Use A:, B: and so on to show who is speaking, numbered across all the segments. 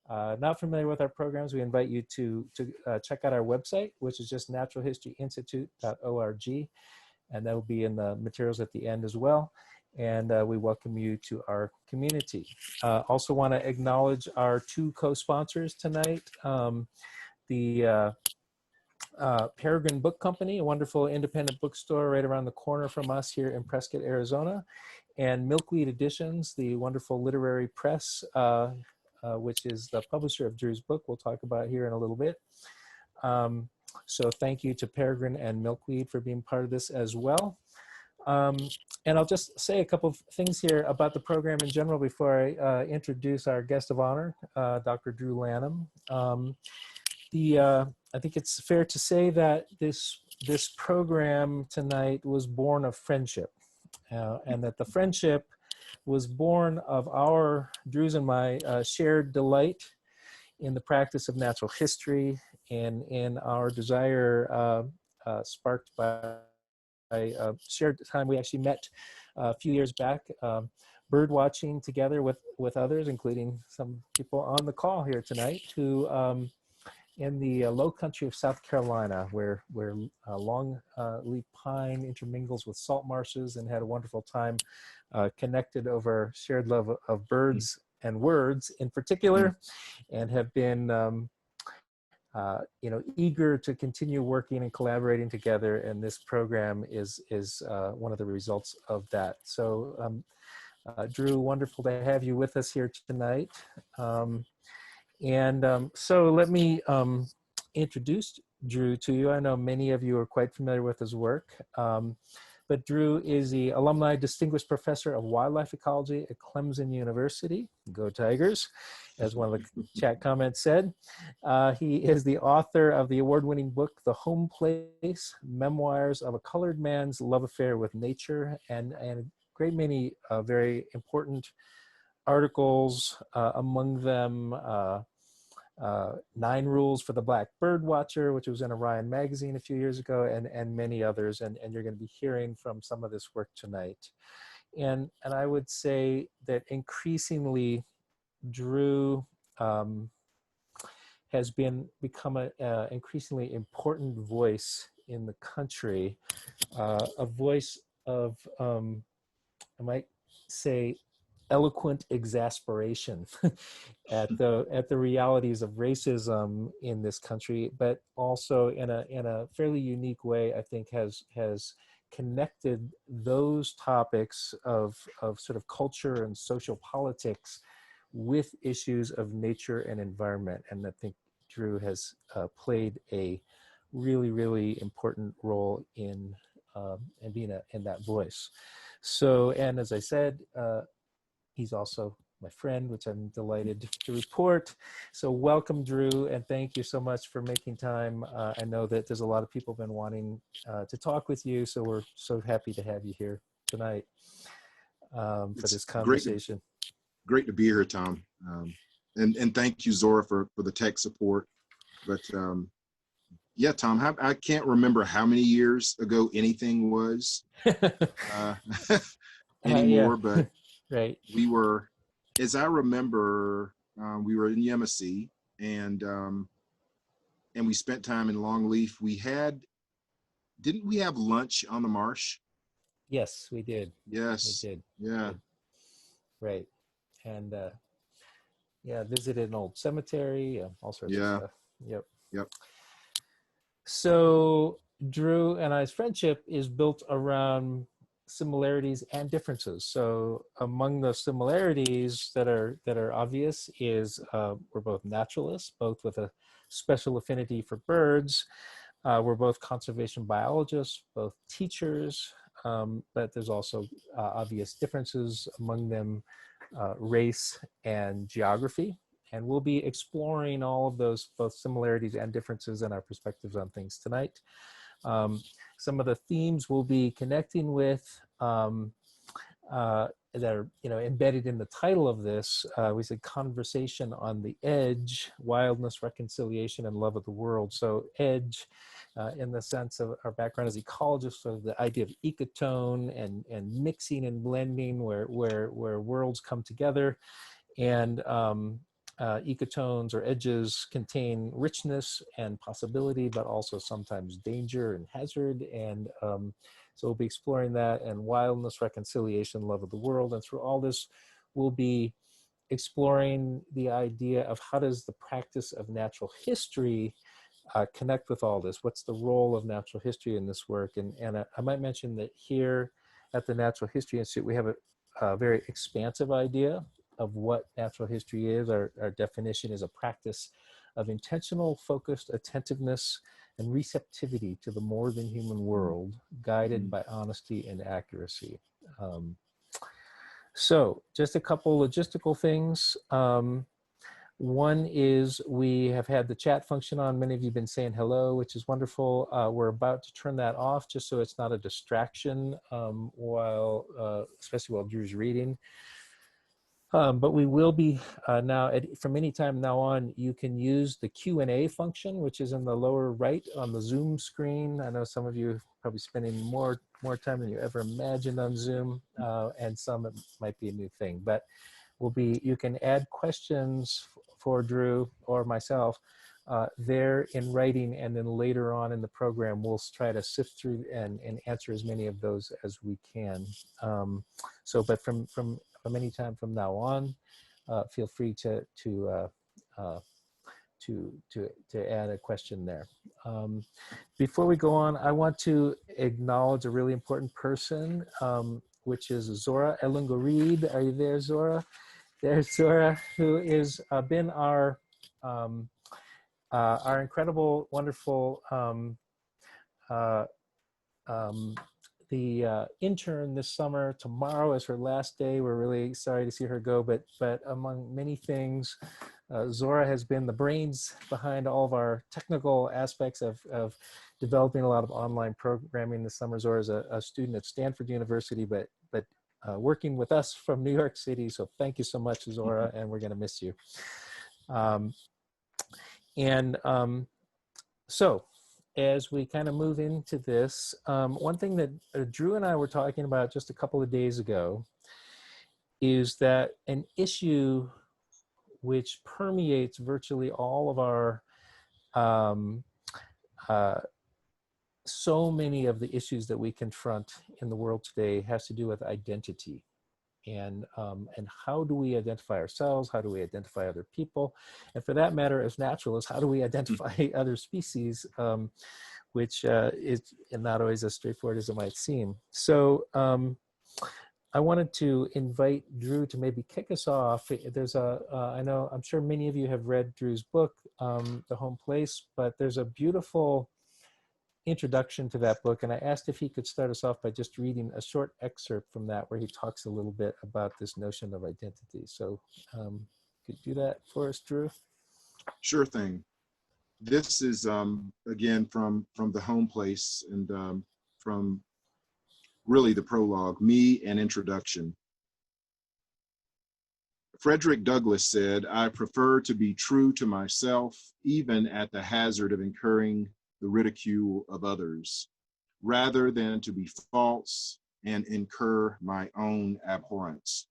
A: not familiar with our programs, we invite you to check out our website, which is just naturalhistoryinstitute.org, and that will be in the materials at the end as well. And we welcome you to our community. Also want to acknowledge our two co-sponsors tonight. The Peregrine Book Company, a wonderful independent bookstore right around the corner from us here in Prescott, Arizona, and Milkweed Editions, the wonderful literary press, which is the publisher of Drew's book we'll talk about here in a little bit. So thank you to Peregrine and Milkweed for being part of this as well. And I'll just say a couple of things here about the program in general before I introduce our guest of honor, Dr. Drew Lanham. I think it's fair to say that this program tonight was born of friendship, and that the friendship was born of Drew's and my shared delight in the practice of natural history, and in our desire sparked by a shared time we actually met a few years back, bird watching together with others, including some people on the call here tonight, who in the low country of South Carolina, where longleaf pine intermingles with salt marshes, and had a wonderful time connected over shared love of birds and words in particular, and have been eager to continue working and collaborating together. And this program is one of the results of that. So Drew, wonderful to have you with us here tonight. So let me introduce Drew to you. I know many of you are quite familiar with his work, but Drew is the alumni distinguished professor of wildlife ecology at Clemson University. Go Tigers, as one of the chat comments said. He is the author of the award-winning book, The Home Place, Memoirs of a Colored Man's Love Affair with Nature, and a great many very important articles, among them 9 Rules for the Black Birdwatcher, which was in Orion magazine a few years ago, and many others, and you're going to be hearing from some of this work tonight. And I would say that increasingly Drew has become an increasingly important voice in the country, a voice of, I might say, eloquent exasperation at the realities of racism in this country, but also in a fairly unique way, I think has connected those topics of sort of culture and social politics with issues of nature and environment. And I think Drew has played a really, really important role in being in that voice. So, and as I said, he's also my friend, which I'm delighted to report. So welcome, Drew, and thank you so much for making time. I know that there's a lot of people been wanting to talk with you, so we're so happy to have you here tonight for this conversation.
B: Great to be here, Tom. And thank you, Zora, for the tech support. But yeah, Tom, I can't remember how many years ago anything was anymore, but
A: right.
B: We were, as I remember, we were in Yemassee, and we spent time in Longleaf. Didn't we have lunch on the marsh?
A: Yes, we did.
B: Yes.
A: We did.
B: Yeah.
A: Right. And visited an old cemetery, all sorts of stuff. Yep. So Drew and I's friendship is built around similarities and differences. So among the similarities that are obvious is we're both naturalists, both with a special affinity for birds. We're both conservation biologists, both teachers, but there's also obvious differences among them, race and geography. And we'll be exploring all of those, both similarities and differences, and our perspectives on things tonight. Some of the themes we'll be connecting with that are embedded in the title of this. We said conversation on the edge, wildness, reconciliation, and love of the world. So edge, in the sense of our background as ecologists, so the idea of ecotone and mixing and blending where worlds come together, and ecotones or edges contain richness and possibility, but also sometimes danger and hazard. And so we'll be exploring that, and wildness, reconciliation, love of the world. And through all this, we'll be exploring the idea of how does the practice of natural history connect with all this? What's the role of natural history in this work? And I might mention that here at the Natural History Institute, we have a very expansive idea of what natural history is. Our definition is a practice of intentional, focused attentiveness and receptivity to the more than human world, guided by honesty and accuracy. So just a couple logistical things. One is we have had the chat function on. Many of you have been saying hello, which is wonderful. We're about to turn that off just so it's not a distraction especially while Drew's reading. But we will be now, from any time now on, you can use the Q&A function, which is in the lower right on the Zoom screen. I know some of you are probably spending more time than you ever imagined on Zoom, and some it might be a new thing. But you can add questions for Drew or myself there in writing, and then later on in the program, we'll try to sift through and answer as many of those as we can. But from any time from now on, feel free to add a question there. Before we go on, I want to acknowledge a really important person, which is Zora Elungoreed. Are you there, Zora? There's Zora, who has been our incredible, wonderful intern this summer. Tomorrow is her last day. We're really sorry to see her go, but among many things, Zora has been the brains behind all of our technical aspects of developing a lot of online programming this summer. Zora is a student at Stanford University, but working with us from New York City. So thank you so much, Zora, and we're going to miss you. So as we kind of move into this, one thing that Drew and I were talking about just a couple of days ago is that an issue which permeates virtually all of our so many of the issues that we confront in the world today has to do with identity. And how do we identify ourselves? How do we identify other people? And for that matter, as naturalists, how do we identify other species, which is not always as straightforward as it might seem. So I wanted to invite Drew to maybe kick us off. There's I'm sure many of you have read Drew's book, The Home Place, but there's a beautiful introduction to that book, and I asked if he could start us off by just reading a short excerpt from that where he talks a little bit about this notion of identity. So could you do that for us, Drew?
B: Sure thing. This is again from The Home Place, and from really the prologue, Me, an Introduction. Frederick Douglass said, "I prefer to be true to myself, even at the hazard of incurring the ridicule of others, rather than to be false and incur my own abhorrence."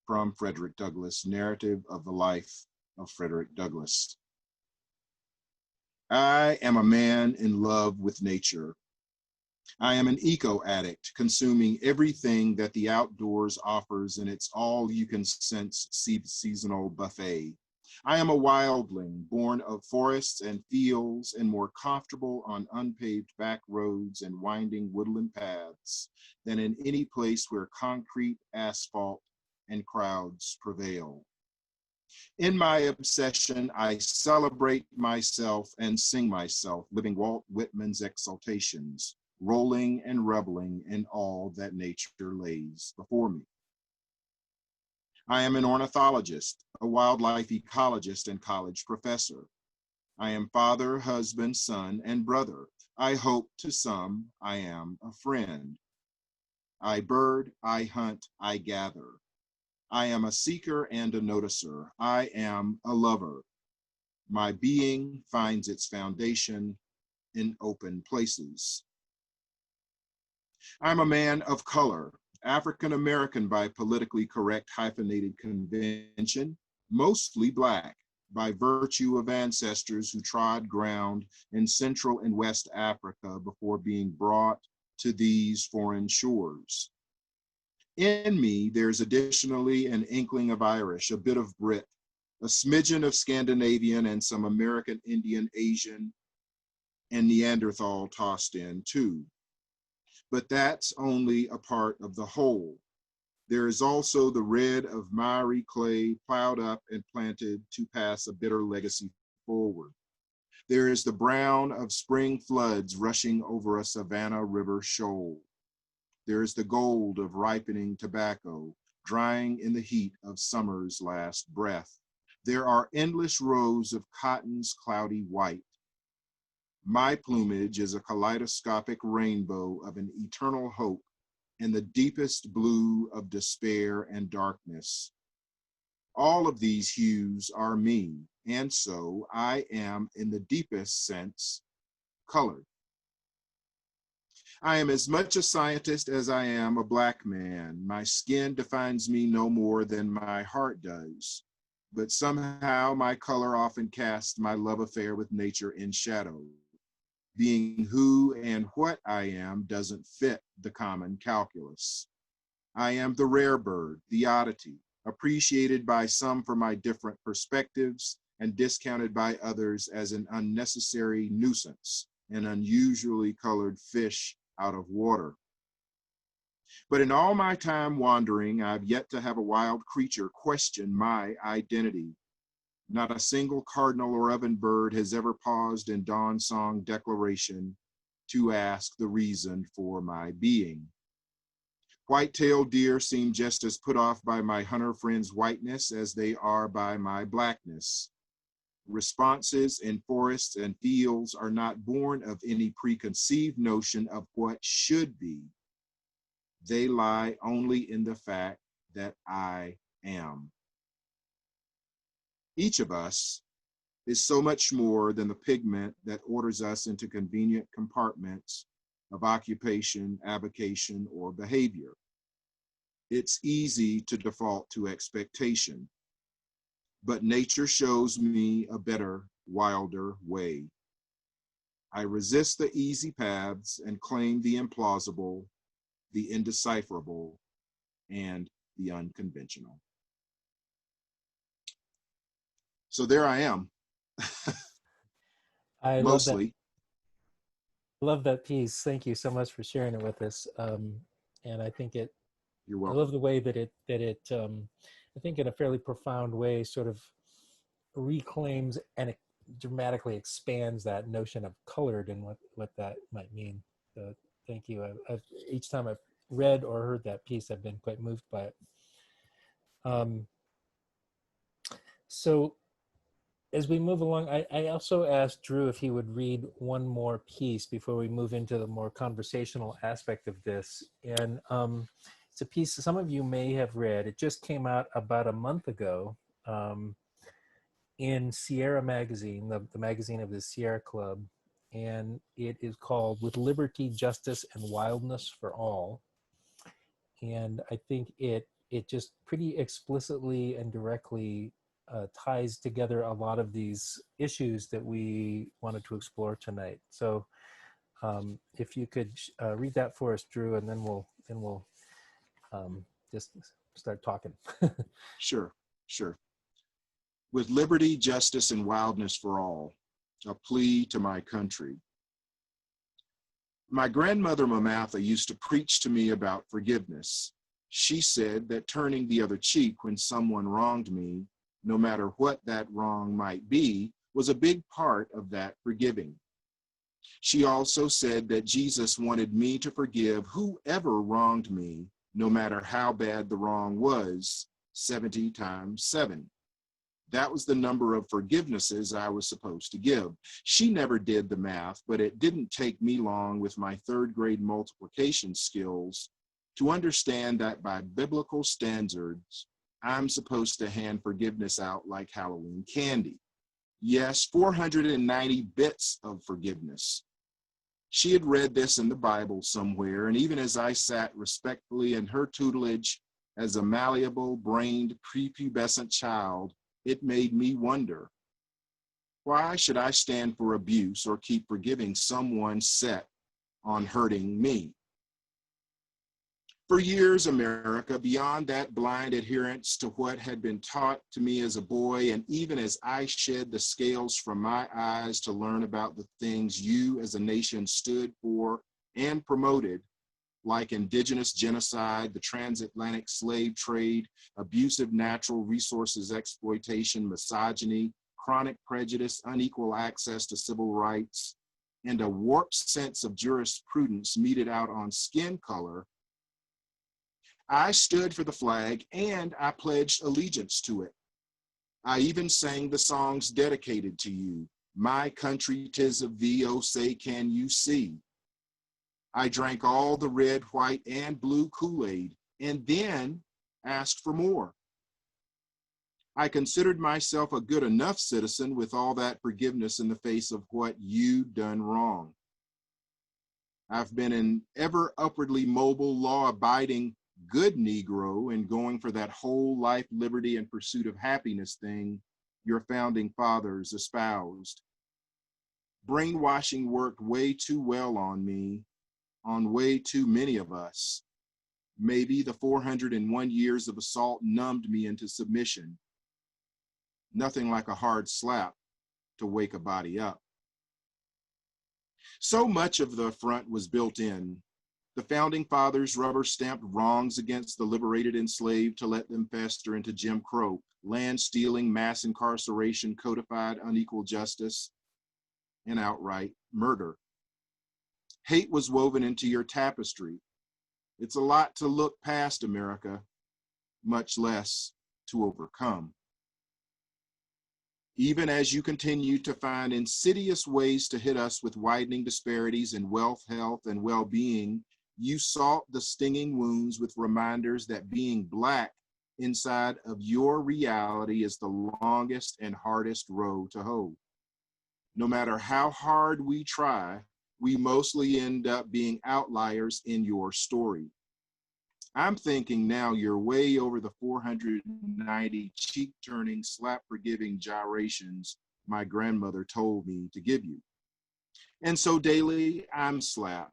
B: From Frederick Douglass, Narrative of the Life of Frederick Douglass. I am a man in love with nature. I am an eco-addict, consuming everything that the outdoors offers in its all-you-can-sense seasonal buffet. I am a wildling, born of forests and fields and more comfortable on unpaved back roads and winding woodland paths than in any place where concrete, asphalt, and crowds prevail. In my obsession, I celebrate myself and sing myself, living Walt Whitman's exaltations, rolling and reveling in all that nature lays before me. I am an ornithologist, a wildlife ecologist and college professor. I am father, husband, son, and brother. I hope to some I am a friend. I bird, I hunt, I gather. I am a seeker and a noticer. I am a lover. My being finds its foundation in open places. I'm a man of color, African American by politically correct hyphenated convention, mostly Black, by virtue of ancestors who trod ground in Central and West Africa before being brought to these foreign shores. In me, there's additionally an inkling of Irish, a bit of Brit, a smidgen of Scandinavian, and some American Indian, Asian, and Neanderthal tossed in too. But that's only a part of the whole. There is also the red of miry clay plowed up and planted to pass a bitter legacy forward. There is the brown of spring floods rushing over a Savannah River shoal. There is the gold of ripening tobacco, drying in the heat of summer's last breath. There are endless rows of cotton's cloudy white. My plumage is a kaleidoscopic rainbow of an eternal hope in the deepest blue of despair and darkness. All of these hues are me, and so I am, in the deepest sense, colored. I am as much a scientist as I am a Black man. My skin defines me no more than my heart does, but somehow my color often casts my love affair with nature in shadow. Being who and what I am doesn't fit the common calculus. I am the rare bird, the oddity, appreciated by some for my different perspectives and discounted by others as an unnecessary nuisance, an unusually colored fish out of water. But in all my time wandering, I've yet to have a wild creature question my identity. Not a single cardinal or ovenbird has ever paused in dawn song declaration to ask the reason for my being. White-tailed deer seem just as put off by my hunter friends' whiteness as they are by my Blackness. Responses in forests and fields are not born of any preconceived notion of what should be. They lie only in the fact that I am. Each of us is so much more than the pigment that orders us into convenient compartments of occupation, avocation, or behavior. It's easy to default to expectation, but nature shows me a better, wilder way. I resist the easy paths and claim the implausible, the indecipherable, and the unconventional. So there I am.
A: I
B: Mostly.
A: love that piece. Thank you so much for sharing it with us. And I think
B: You're
A: I
B: welcome.
A: love the way that I think in a fairly profound way, sort of reclaims and it dramatically expands that notion of colored and what that might mean. So thank you. Each time I've read or heard that piece, I've been quite moved by it. So as we move along, I also asked Drew if he would read one more piece before we move into the more conversational aspect of this. And it's a piece some of you may have read. It just came out about a month ago in Sierra Magazine, the magazine of the Sierra Club. And it is called With Liberty, Justice, and Wildness for All. And I think it just pretty explicitly and directly ties together a lot of these issues that we wanted to explore tonight. So if you could read that for us, Drew, and then we'll just start talking.
B: Sure. With liberty, justice, and wildness for all, a plea to my country. My grandmother Mamatha used to preach to me about forgiveness. She said that turning the other cheek when someone wronged me, no matter what that wrong might be, was a big part of that forgiving. She also said that Jesus wanted me to forgive whoever wronged me, no matter how bad the wrong was, 70 times 7. That was the number of forgivenesses I was supposed to give. She never did the math, but it didn't take me long with my 3rd grade multiplication skills to understand that by biblical standards, I'm supposed to hand forgiveness out like Halloween candy. Yes, 490 bits of forgiveness. She had read this in the Bible somewhere, and even as I sat respectfully in her tutelage as a malleable-brained prepubescent child, It made me wonder, why should I stand for abuse or keep forgiving someone set on hurting me? For years, America, beyond that blind adherence to what had been taught to me as a boy, and even as I shed the scales from my eyes to learn about the things you as a nation stood for and promoted, like indigenous genocide, the transatlantic slave trade, abusive natural resources exploitation, misogyny, chronic prejudice, unequal access to civil rights, and a warped sense of jurisprudence meted out on skin color, I stood for the flag and I pledged allegiance to it. I even sang the songs dedicated to you. My country, 'tis of thee, oh say can you see? I drank all the red, white, and blue Kool-Aid and then asked for more. I considered myself a good enough citizen with all that forgiveness in the face of what you'd done wrong. I've been an ever upwardly mobile, law-abiding, good Negro and going for that whole life, liberty, and pursuit of happiness thing your founding fathers espoused. Brainwashing worked way too well on me, on way too many of us. Maybe the 401 years of assault numbed me into submission. Nothing like a hard slap to wake a body up. So much of the affront was built in. The founding fathers rubber-stamped wrongs against the liberated enslaved to let them fester into Jim Crow, land stealing, mass incarceration, codified unequal justice, and outright murder. Hate was woven into your tapestry. It's a lot to look past, America, much less to overcome. Even as you continue to find insidious ways to hit us with widening disparities in wealth, health, and well-being, you salt the stinging wounds with reminders that being Black inside of your reality is the longest and hardest row to hoe. No matter how hard we try, we mostly end up being outliers in your story. I'm thinking now you're way over the 490 cheek-turning, slap-forgiving gyrations my grandmother told me to give you. And so daily, I'm slapped.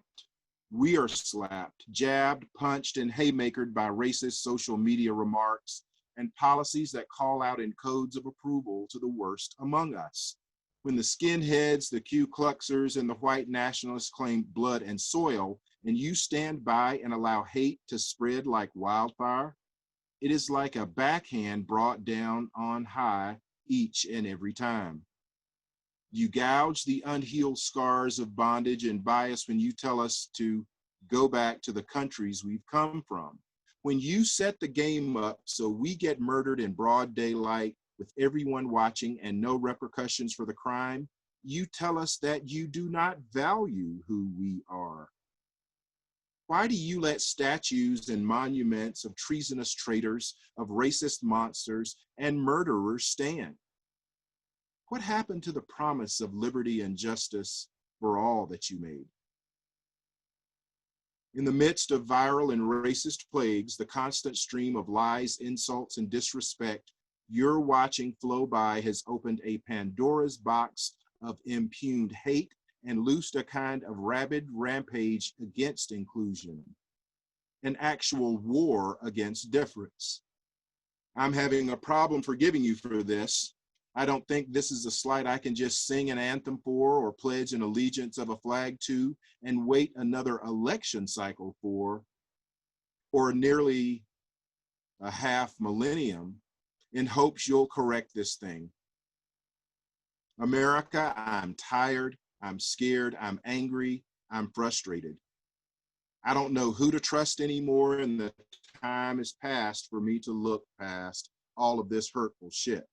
B: We are slapped, jabbed, punched, and haymakered by racist social media remarks and policies that call out in codes of approval to the worst among us. When the skinheads, the Ku Kluxers, and the white nationalists claim blood and soil, and you stand by and allow hate to spread like wildfire, it is like a backhand brought down on high each and every time. You gouge the unhealed scars of bondage and bias when you tell us to go back to the countries we've come from. When you set the game up so we get murdered in broad daylight with everyone watching and no repercussions for the crime, you tell us that you do not value who we are. Why do you let statues and monuments of treasonous traitors, of racist monsters, and murderers stand? What happened to the promise of liberty and justice for all that you made? In the midst of viral and racist plagues, the constant stream of lies, insults, and disrespect you're watching flow by has opened a Pandora's box of impugned hate and loosed a kind of rabid rampage against inclusion, an actual war against difference. I'm having a problem forgiving you for this. I don't think this is a slight I can just sing an anthem for or pledge an allegiance of a flag to and wait another election cycle for, or nearly a half millennium in hopes you'll correct this thing. America, I'm tired, I'm scared, I'm angry, I'm frustrated. I don't know who to trust anymore, and the time is past for me to look past all of this hurtful shit.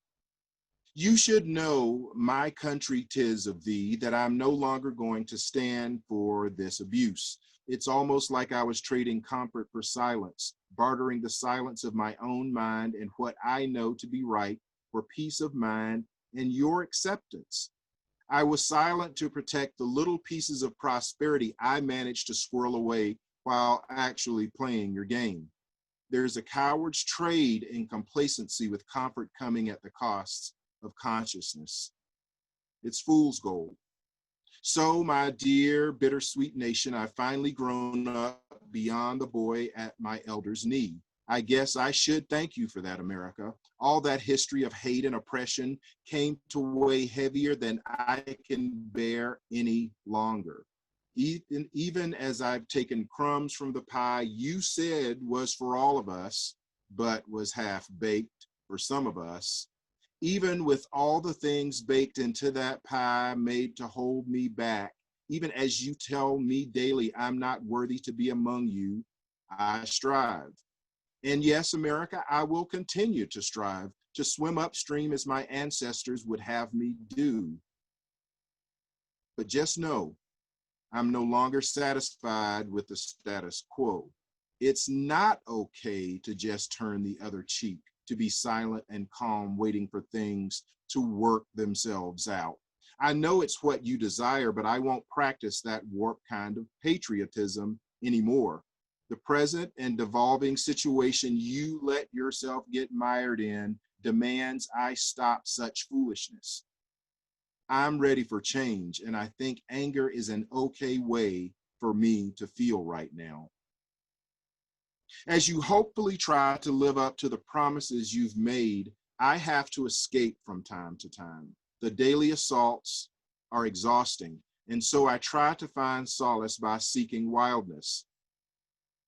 B: You should know, my country, 'tis of thee, that I'm no longer going to stand for this abuse. It's almost like I was trading comfort for silence, bartering the silence of my own mind and what I know to be right for peace of mind and your acceptance. I was silent to protect the little pieces of prosperity I managed to squirrel away while actually playing your game. There's a coward's trade in complacency with comfort coming at the cost of consciousness. It's fool's gold. So, my dear bittersweet nation, I've finally grown up beyond the boy at my elder's knee. I guess I should thank you for that, America. All that history of hate and oppression came to weigh heavier than I can bear any longer. Even as I've taken crumbs from the pie you said was for all of us, but was half baked for some of us, even with all the things baked into that pie made to hold me back, even as you tell me daily I'm not worthy to be among you, I strive. And yes, America, I will continue to strive to swim upstream as my ancestors would have me do. But just know, I'm no longer satisfied with the status quo. It's not okay to just turn the other cheek, to be silent and calm, waiting for things to work themselves out. I know it's what you desire, but I won't practice that warped kind of patriotism anymore. The present and devolving situation you let yourself get mired in demands I stop such foolishness. I'm ready for change, and I think anger is an okay way for me to feel right now. As you hopefully try to live up to the promises you've made, I have to escape from time to time. The daily assaults are exhausting, and so I try to find solace by seeking wildness.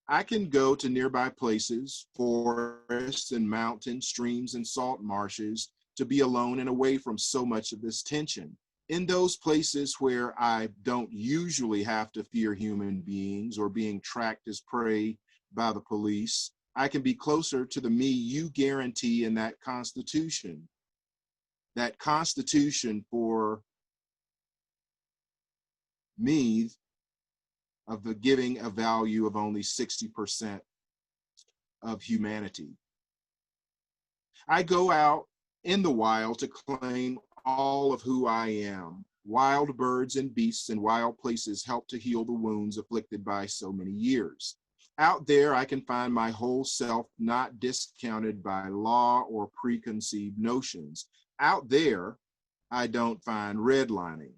B: I can go to nearby places, forests and mountains, streams and salt marshes, to be alone and away from so much of this tension. In those places where I don't usually have to fear human beings or being tracked as prey by the police, I can be closer to the me you guarantee in that Constitution. That Constitution for me of the giving a value of only 60% of humanity. I go out in the wild to claim all of who I am. Wild birds and beasts and wild places help to heal the wounds afflicted by so many years. Out there, I can find my whole self, not discounted by law or preconceived notions. Out there, I don't find redlining.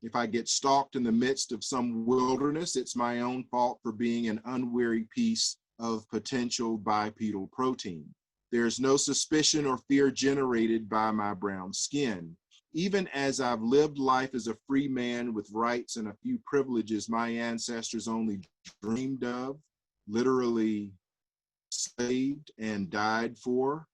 B: If I get stalked in the midst of some wilderness, it's my own fault for being an unwary piece of potential bipedal protein. There's no suspicion or fear generated by my brown skin. Even as I've lived life as a free man with rights and a few privileges my ancestors only dreamed of, literally slaved and died for,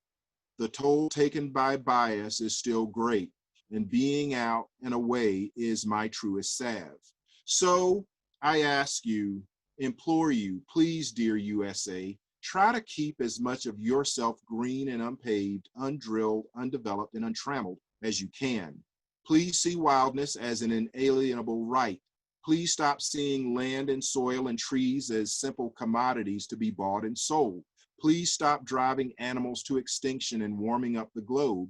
B: the toll taken by bias is still great, and being out and away is my truest salve. So I ask you, implore you, please, dear USA, try to keep as much of yourself green and unpaved, undrilled, undeveloped, and untrammeled as you can. Please see wildness as an inalienable right. Please stop seeing land and soil and trees as simple commodities to be bought and sold. Please stop driving animals to extinction and warming up the globe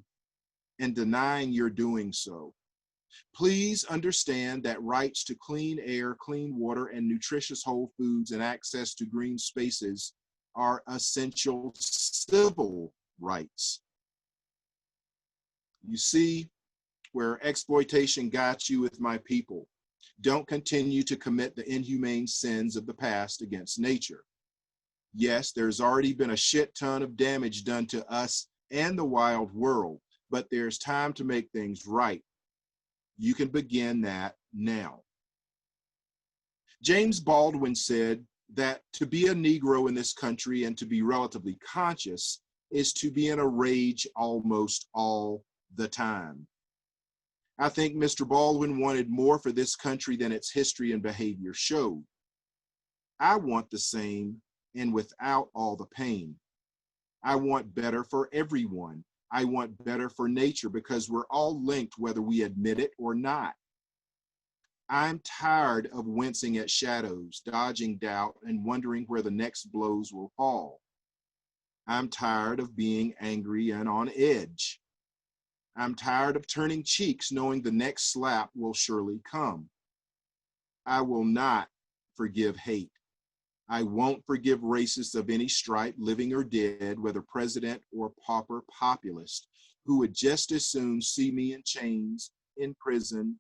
B: and denying you're doing so. Please understand that rights to clean air, clean water, and nutritious whole foods and access to green spaces are essential civil rights. You see where exploitation got you with my people. Don't continue to commit the inhumane sins of the past against nature. Yes, there's already been a shit ton of damage done to us and the wild world, but there's time to make things right. You can begin that now. James Baldwin said that to be a Negro in this country and to be relatively conscious is to be in a rage almost all the time. I think Mr. Baldwin wanted more for this country than its history and behavior showed. I want the same, and without all the pain. I want better for everyone. I want better for nature because we're all linked whether we admit it or not. I'm tired of wincing at shadows, dodging doubt, and wondering where the next blows will fall. I'm tired of being angry and on edge. I'm tired of turning cheeks knowing the next slap will surely come. I will not forgive hate. I won't forgive racists of any stripe, living or dead, whether president or pauper populist, who would just as soon see me in chains, in prison,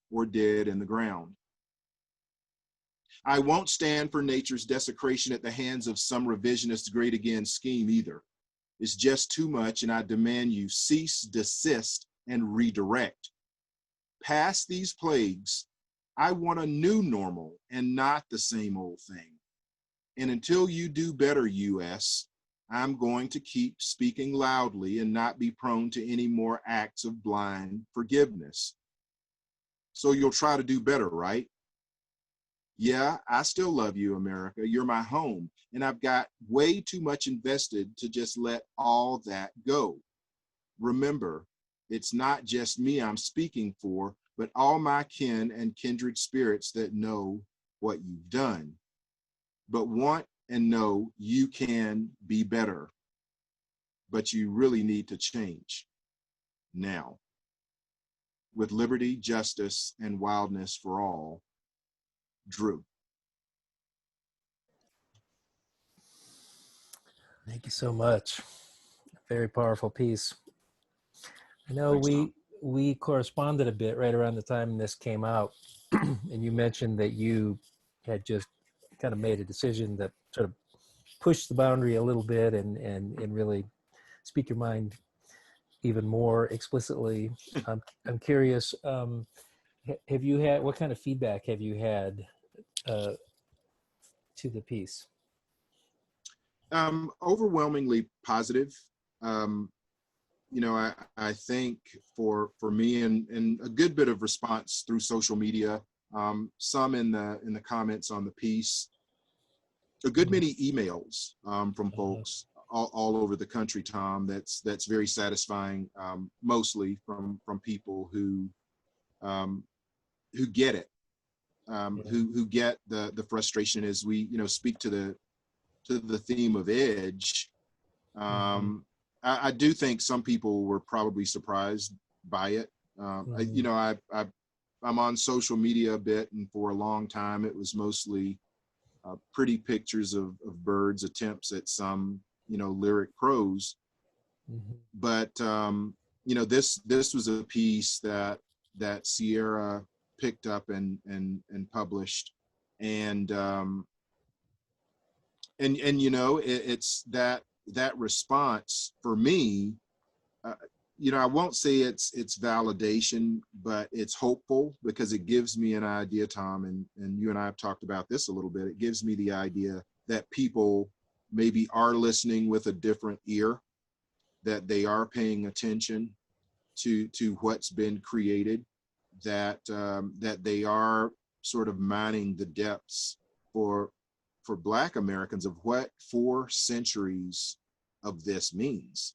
B: or dead in the ground. I won't stand for nature's desecration at the hands of some revisionist great again scheme either. It's just too much, and I demand you cease, desist, and redirect. Past these plagues, I want a new normal and not the same old thing. And until you do better, US, I'm going to keep speaking loudly and not be prone to any more acts of blind forgiveness. So you'll try to do better, right? Yeah, I still love you, America. You're my home, and I've got way too much invested to just let all that go. Remember, it's not just me I'm speaking for, but all my kin and kindred spirits that know what you've done, but want and know you can be better. But you really need to change now. With liberty, justice, and wildness for all, Drew.
A: Thank you so much. Very powerful piece. I know
B: Thanks, Tom.
A: we corresponded a bit right around the time this came out, and you mentioned that you had just kind of made a decision that sort of pushed the boundary a little bit and really speak your mind even more explicitly. I'm curious, have you had, what kind of feedback have you had to the piece?
B: Overwhelmingly positive. You know, I think for me and a good bit of response through social media, some in the comments on the piece, a good many emails from folks all over the country, Tom. That's very satisfying. Mostly from people who get it, who get the frustration as we speak to the theme of edge. I do think some people were probably surprised by it. I'm on social media a bit, and for a long time it was mostly pretty pictures of birds, attempts at some lyric prose. But this was a piece that Sierra picked up and published, and it's that response for me. I won't say it's validation, but it's hopeful, because it gives me an idea, Tom, and you and I have talked about this a little bit. It gives me the idea that people maybe are listening with a different ear, that they are paying attention to what's been created, that they are sort of mining the depths for Black Americans of what 4 centuries of this means.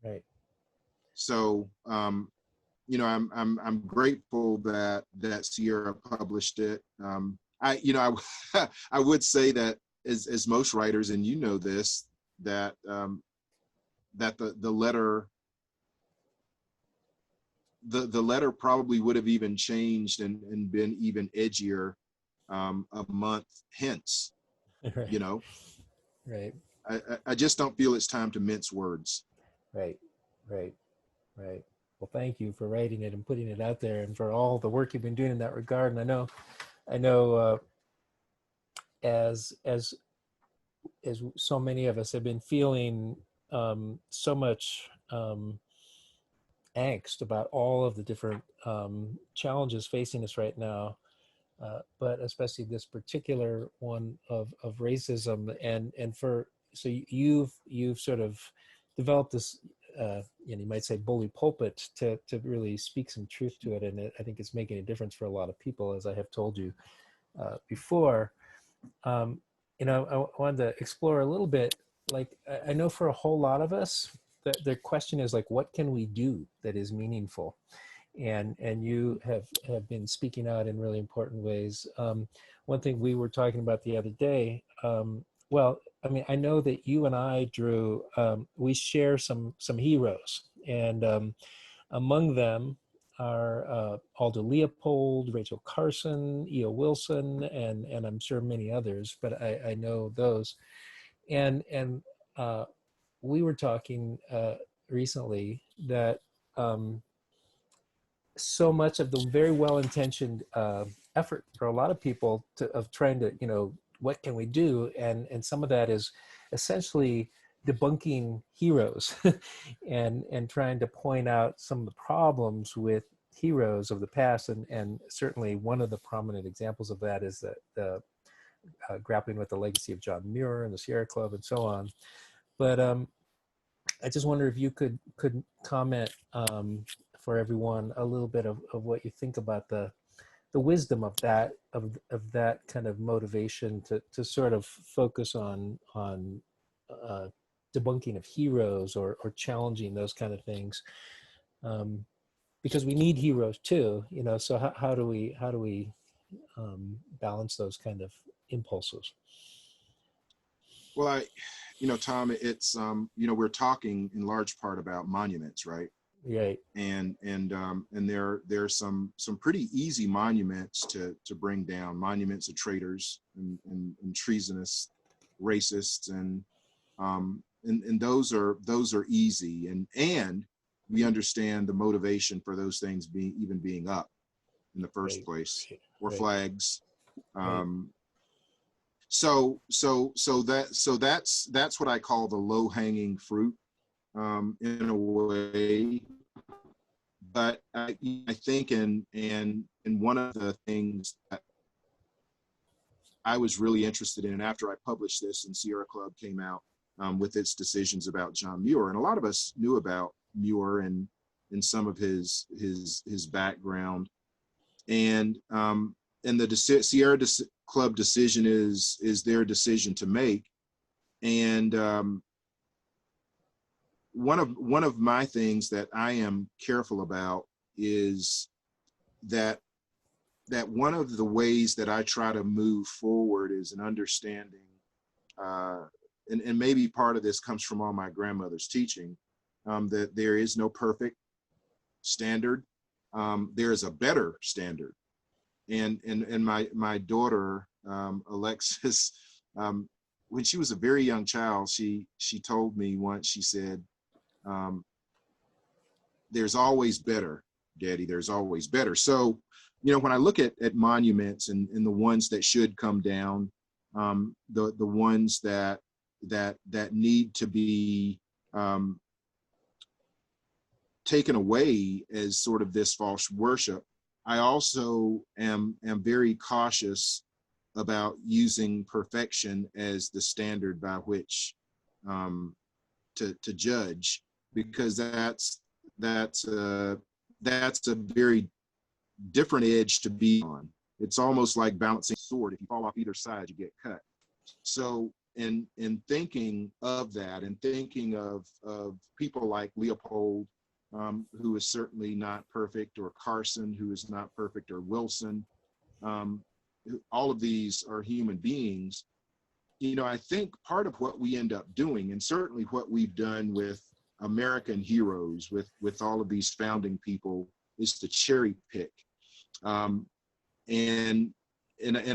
A: Right.
B: So, I'm grateful that Sierra published it. I would say that as most writers, and this, that the letter probably would have even changed and been even edgier a month hence.
A: Right. Right.
B: I just don't feel it's time to mince words.
A: Right. Well, thank you for writing it and putting it out there, and for all the work you've been doing in that regard. And I know, as so many of us have been feeling so much angst about all of the different challenges facing us right now, but especially this particular one of racism, and so you've sort of developed this, you might say, bully pulpit to really speak some truth to it, and I think it's making a difference for a lot of people, as I have told you before. I wanted to explore a little bit, like, I know for a whole lot of us, the question is, like, what can we do that is meaningful? And you have been speaking out in really important ways. One thing we were talking about the other day, well, I mean, I know that you and I, Drew, we share some heroes, and among them, are Aldo Leopold, Rachel Carson, E.O. Wilson, and I'm sure many others, but I know those. And we were talking recently that so much of the very well-intentioned effort for a lot of people of trying to, what can we do? And some of that is essentially debunking heroes and trying to point out some of the problems with heroes of the past. And certainly one of the prominent examples of that is that the grappling with the legacy of John Muir and the Sierra Club and so on. But I just wonder if you could comment for everyone a little bit of what you think about the wisdom of that kind of motivation to sort of focus on debunking of heroes or challenging those kind of things, because we need heroes too, so how do we balance those kind of impulses?
B: Well, Tom, it's we're talking in large part about monuments, right?
A: Right.
B: And there's some pretty easy monuments to bring down, monuments of traitors and treasonous racists, and those are easy, and we understand the motivation for those things being up in the first place, or flags. So that's what I call the low-hanging fruit, in a way. But I think in one of the things that I was really interested in, and after I published this and Sierra Club came out with its decisions about John Muir, and a lot of us knew about Muir and some of his background, and the Sierra Club decision is their decision to make. And one of my things that I am careful about is that one of the ways that I try to move forward is an understanding, and maybe part of this comes from all my grandmother's teaching, that there is no perfect standard. There is a better standard. And my daughter, Alexis, when she was a very young child, she told me once, she said, there's always better, Daddy, there's always better. So, when I look at monuments and the ones that should come down, the ones that need to be taken away as sort of this false worship, I also am very cautious about using perfection as the standard by which to judge, because that's a very different edge to be on. It's almost like balancing a sword. If you fall off either side, you get cut. So in thinking of that, and thinking of people like Leopold, who is certainly not perfect, or Carson, who is not perfect, or Wilson, all of these are human beings. I think part of what we end up doing, and certainly what we've done with American heroes, with all of these founding people, is to cherry pick. And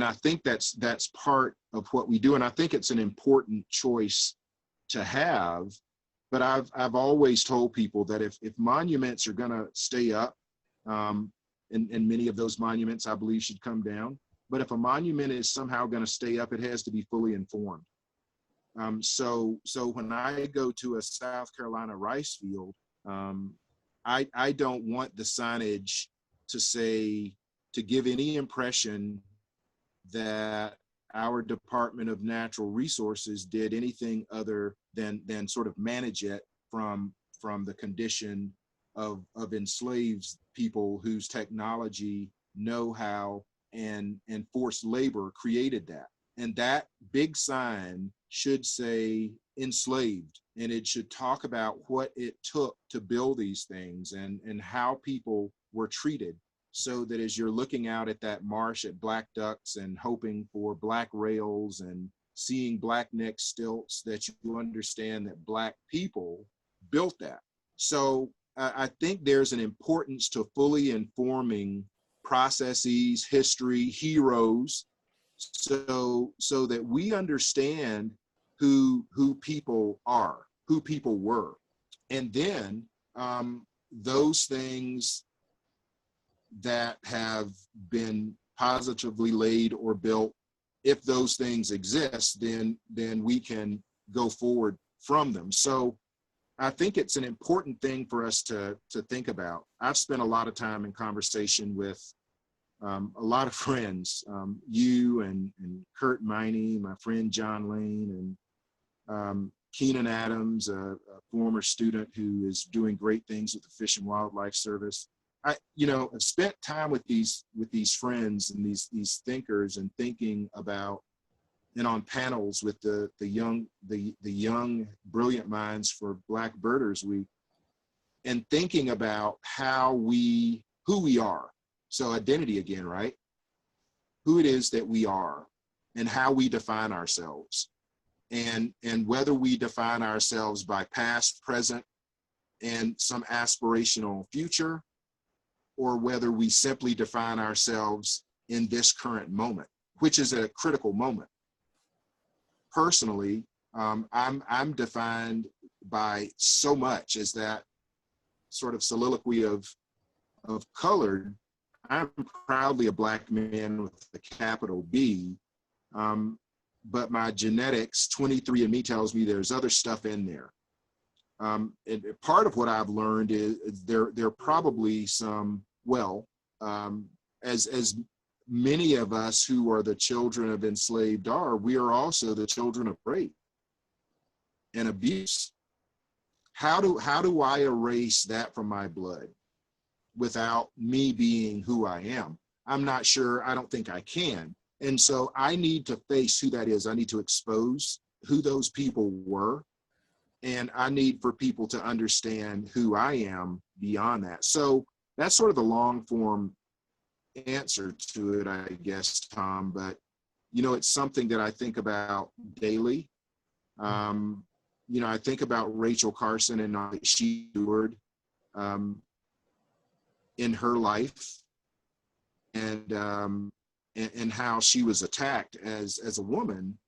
B: I think that's part of what we do. And I think it's an important choice to have. But I've always told people that if monuments are going to stay up, and many of those monuments I believe should come down, but if a monument is somehow going to stay up, it has to be fully informed. So when I go to a South Carolina rice field, I don't want the signage to give any impression that our Department of Natural Resources did anything other than sort of manage it from the condition of enslaved people whose technology, know-how, and forced labor created that. And that big sign should say enslaved, and it should talk about what it took to build these things and how people were treated, so that as you're looking out at that marsh at black ducks and hoping for black rails and seeing black neck stilts, that you understand that black people built that. So I think there's an importance to fully informing processes, history, heroes, so that we understand who people are, who people were, and then those things that have been positively laid or built, if those things exist, then we can go forward from them. So I think it's an important thing for us to think about. I've spent a lot of time in conversation with a lot of friends, you and Kurt Miney, my friend John Lane, and Keenan Adams, a former student who is doing great things with the Fish and Wildlife Service. I've spent time with these friends and these thinkers, and thinking about, and on panels with the young brilliant minds for Black Birders Week, and thinking about who we are. So identity again, right? Who it is that we are and how we define ourselves, and whether we define ourselves by past, present, and some aspirational future, or whether we simply define ourselves in this current moment, which is a critical moment. Personally, I'm defined by so much as that sort of soliloquy of colored. I'm proudly a Black man with a capital B, but my genetics, 23andMe, tells me there's other stuff in there. And part of what I've learned is there are probably some, as many of us who are the children of enslaved are, we are also the children of rape and abuse. How do I erase that from my blood without me being who I am? I'm not sure. I don't think I can. And so I need to face who that is. I need to expose who those people were. And I need for people to understand who I am beyond that. So that's sort of the long form answer to it, I guess, Tom. But, it's something that I think about daily. I think about Rachel Carson and all that she endured in her life, and how she was attacked as a woman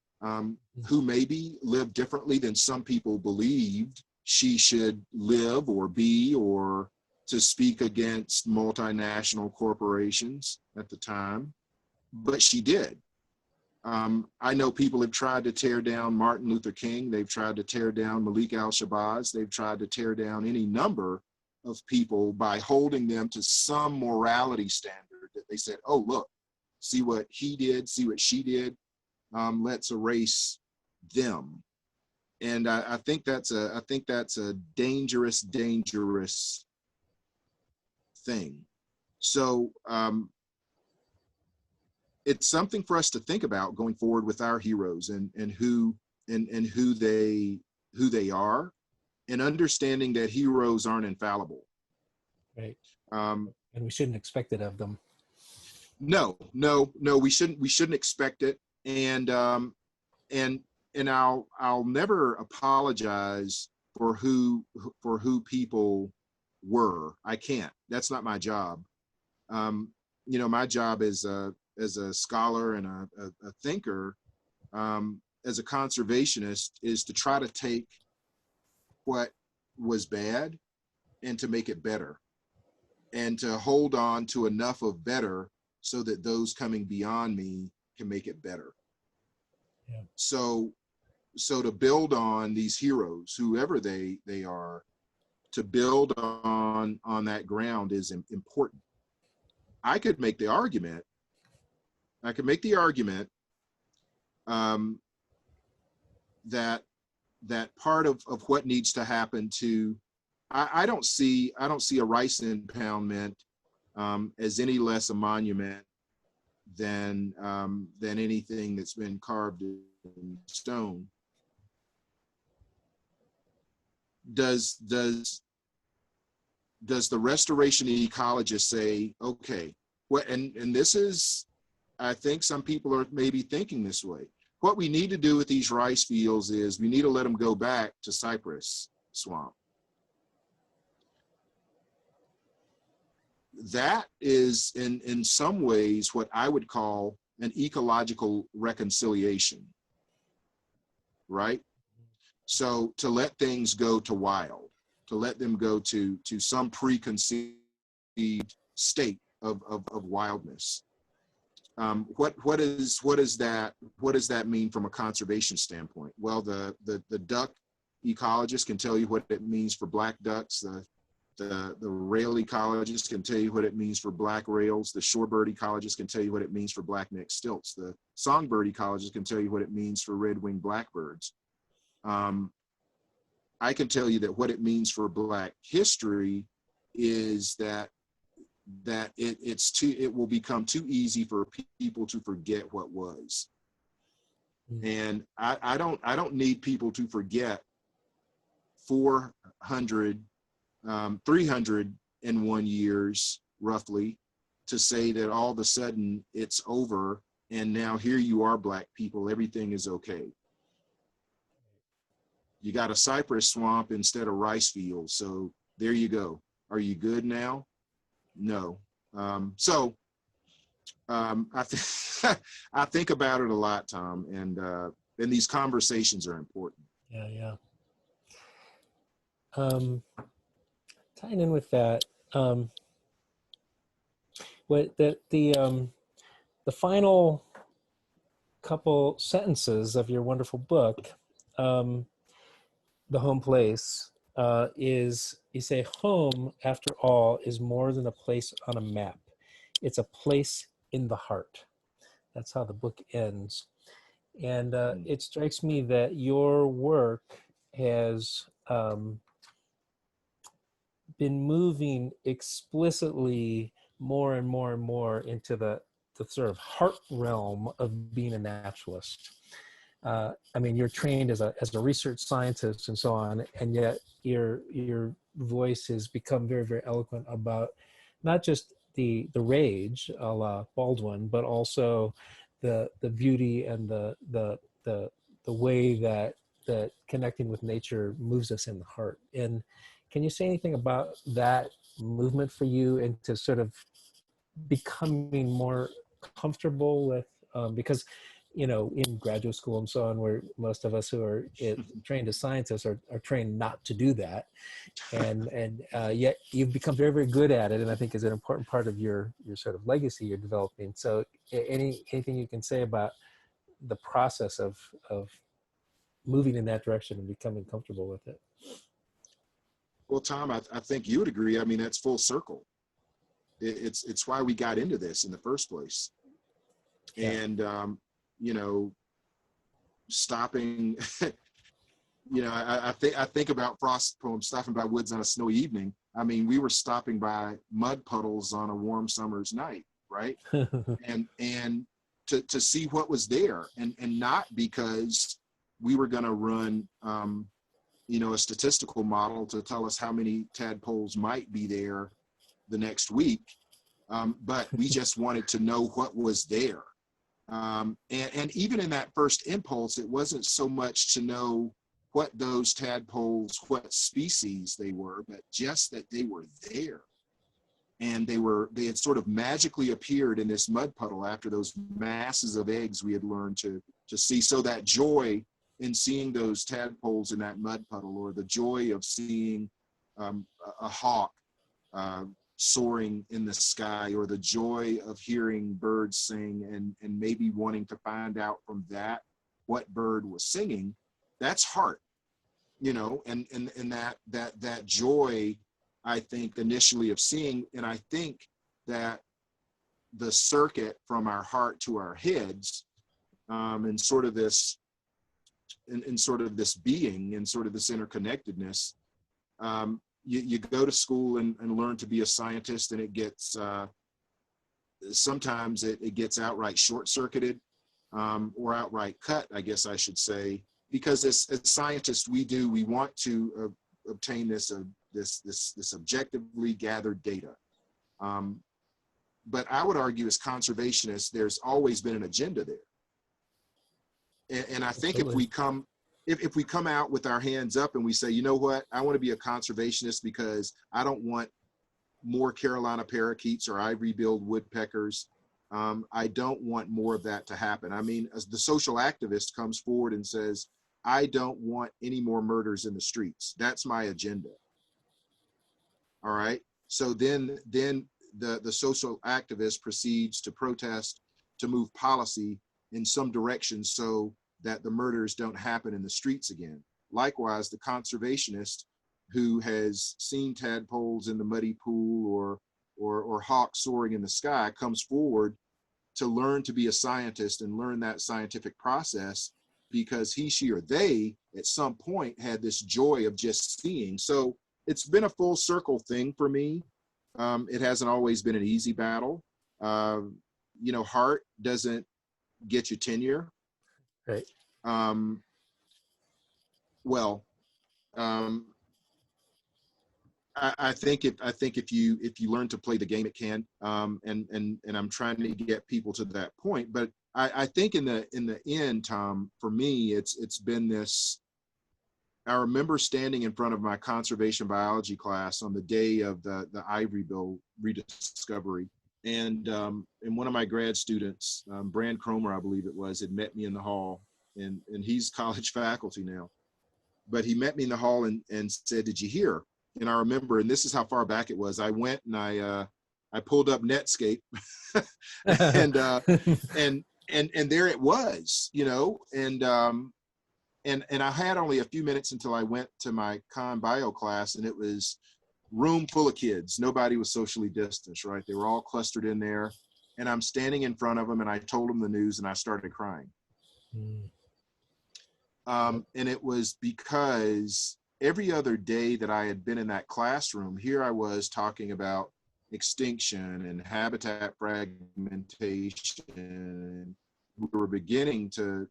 B: who maybe lived differently than some people believed she should live or be, or to speak against multinational corporations at the time, but she did. I know people have tried to tear down Martin Luther King. They've tried to tear down Malik al-Shabazz. They've tried to tear down any number of people by holding them to some morality standard that they said, oh, look, see what he did, see what she did. Let's erase them. And I think that's a dangerous thing. So it's something for us to think about going forward with our heroes and who they are, and understanding that heroes aren't infallible. Right.
A: And we shouldn't expect it of them.
B: No, we shouldn't expect it. And I'll never apologize for who people were. I can't. That's not my job. My job as a scholar and a thinker, as a conservationist, is to try to take what was bad and to make it better, and to hold on to enough of better so that those coming beyond me can make it better. Yeah. So to build on these heroes, whoever they are, to build on that ground is important. I could make the argument that part of what needs to happen to, I don't see a rice impoundment as any less a monument than anything that's been carved in stone. Does the restoration ecologist say, okay, what, and this is, I think some people are maybe thinking this way. What we need to do with these rice fields is we need to let them go back to cypress swamp. that is in some ways what I would call an ecological reconciliation, right? So to let things go to wild, to let them go to some preconceived state of wildness. What does that mean from a conservation standpoint? Well, the duck ecologist can tell you what it means for black ducks. The rail ecologist can tell you what it means for black rails. The shorebird ecologist can tell you what it means for black-necked stilts. The songbird ecologist can tell you what it means for red-winged blackbirds. I can tell you that what it means for Black history is that it will become too easy for people to forget what was. And I don't need people to forget 301 years roughly to say that all of a sudden it's over and now here you are, Black people, everything is okay. You got a cypress swamp instead of rice fields, so there you go. Are you good now? No. I think about it a lot, Tom, and these conversations are important.
A: Yeah. Tying in with that, the final couple sentences of your wonderful book, The Home Place, is you say, home, after all, is more than a place on a map. It's a place in the heart. That's how the book ends. And it strikes me that your work has been moving explicitly more and more and more into the sort of heart realm of being a naturalist. I mean, you're trained as a research scientist and so on, and yet your voice has become very, very eloquent about not just the rage a la Baldwin, but also the beauty and the way that connecting with nature moves us in the heart. And can you say anything about that movement for you into sort of becoming more comfortable with, because, you know, in graduate school and so on, where most of us who are trained as scientists are trained not to do that. And yet you've become very, very good at it. And I think is an important part of your sort of legacy you're developing. So anything you can say about the process of moving in that direction and becoming comfortable with it?
B: Well, Tom, I think you would agree. I mean, that's full circle. It's why we got into this in the first place. Yeah. And, you know, stopping, you know, I think about Frost's poem, Stopping by Woods on a Snowy Evening. I mean, we were stopping by mud puddles on a warm summer's night, right? and to see what was there, and not because we were going to run, you know, a statistical model to tell us how many tadpoles might be there the next week, but we just wanted to know what was there. And even in that first impulse, it wasn't so much to know what those tadpoles, what species they were, but just that they were there. And they had sort of magically appeared in this mud puddle after those masses of eggs we had learned to see. So that joy in seeing those tadpoles in that mud puddle, or the joy of seeing a hawk soaring in the sky, or the joy of hearing birds sing and maybe wanting to find out from that what bird was singing, that's heart, you know, and that joy, I think, initially of seeing. And I think that the circuit from our heart to our heads, and sort of this in sort of this being and sort of this interconnectedness, you go to school and learn to be a scientist, and it gets sometimes it gets outright short-circuited, or outright cut, I guess I should say, because as scientists we want to obtain this objectively gathered data, but I would argue as conservationists there's always been an agenda there. And I think if we come out with our hands up and we say, you know what, I want to be a conservationist because I don't want more Carolina parakeets or ivory-billed woodpeckers. I don't want more of that to happen. I mean, as the social activist comes forward and says, I don't want any more murders in the streets. That's my agenda. All right. So then the social activist proceeds to protest, to move policy in some direction so that the murders don't happen in the streets again. Likewise, the conservationist who has seen tadpoles in the muddy pool or hawks soaring in the sky comes forward to learn to be a scientist and learn that scientific process because he, she, or they at some point had this joy of just seeing. So it's been a full circle thing for me. It hasn't always been an easy battle. You know, heart doesn't get you tenure.
A: Right.
B: Well, I think if you learn to play the game, it can. And I'm trying to get people to that point. But I think in the end, Tom, for me, it's been this. I remember standing in front of my conservation biology class on the day of the ivory bill rediscovery, and one of my grad students, Brand Cromer, I believe it was, had met me in the hall, and he's college faculty now. But he met me in the hall and said, "Did you hear?" And I remember, and this is how far back it was. I went and I pulled up Netscape, and there it was, you know, and I had only a few minutes until I went to my con bio class, and it was room full of kids. Nobody was socially distanced, right? They were all clustered in there, and I'm standing in front of them, and I told them the news, and I started crying. And it was because every other day that I had been in that classroom, here I was talking about extinction and habitat fragmentation. We were beginning to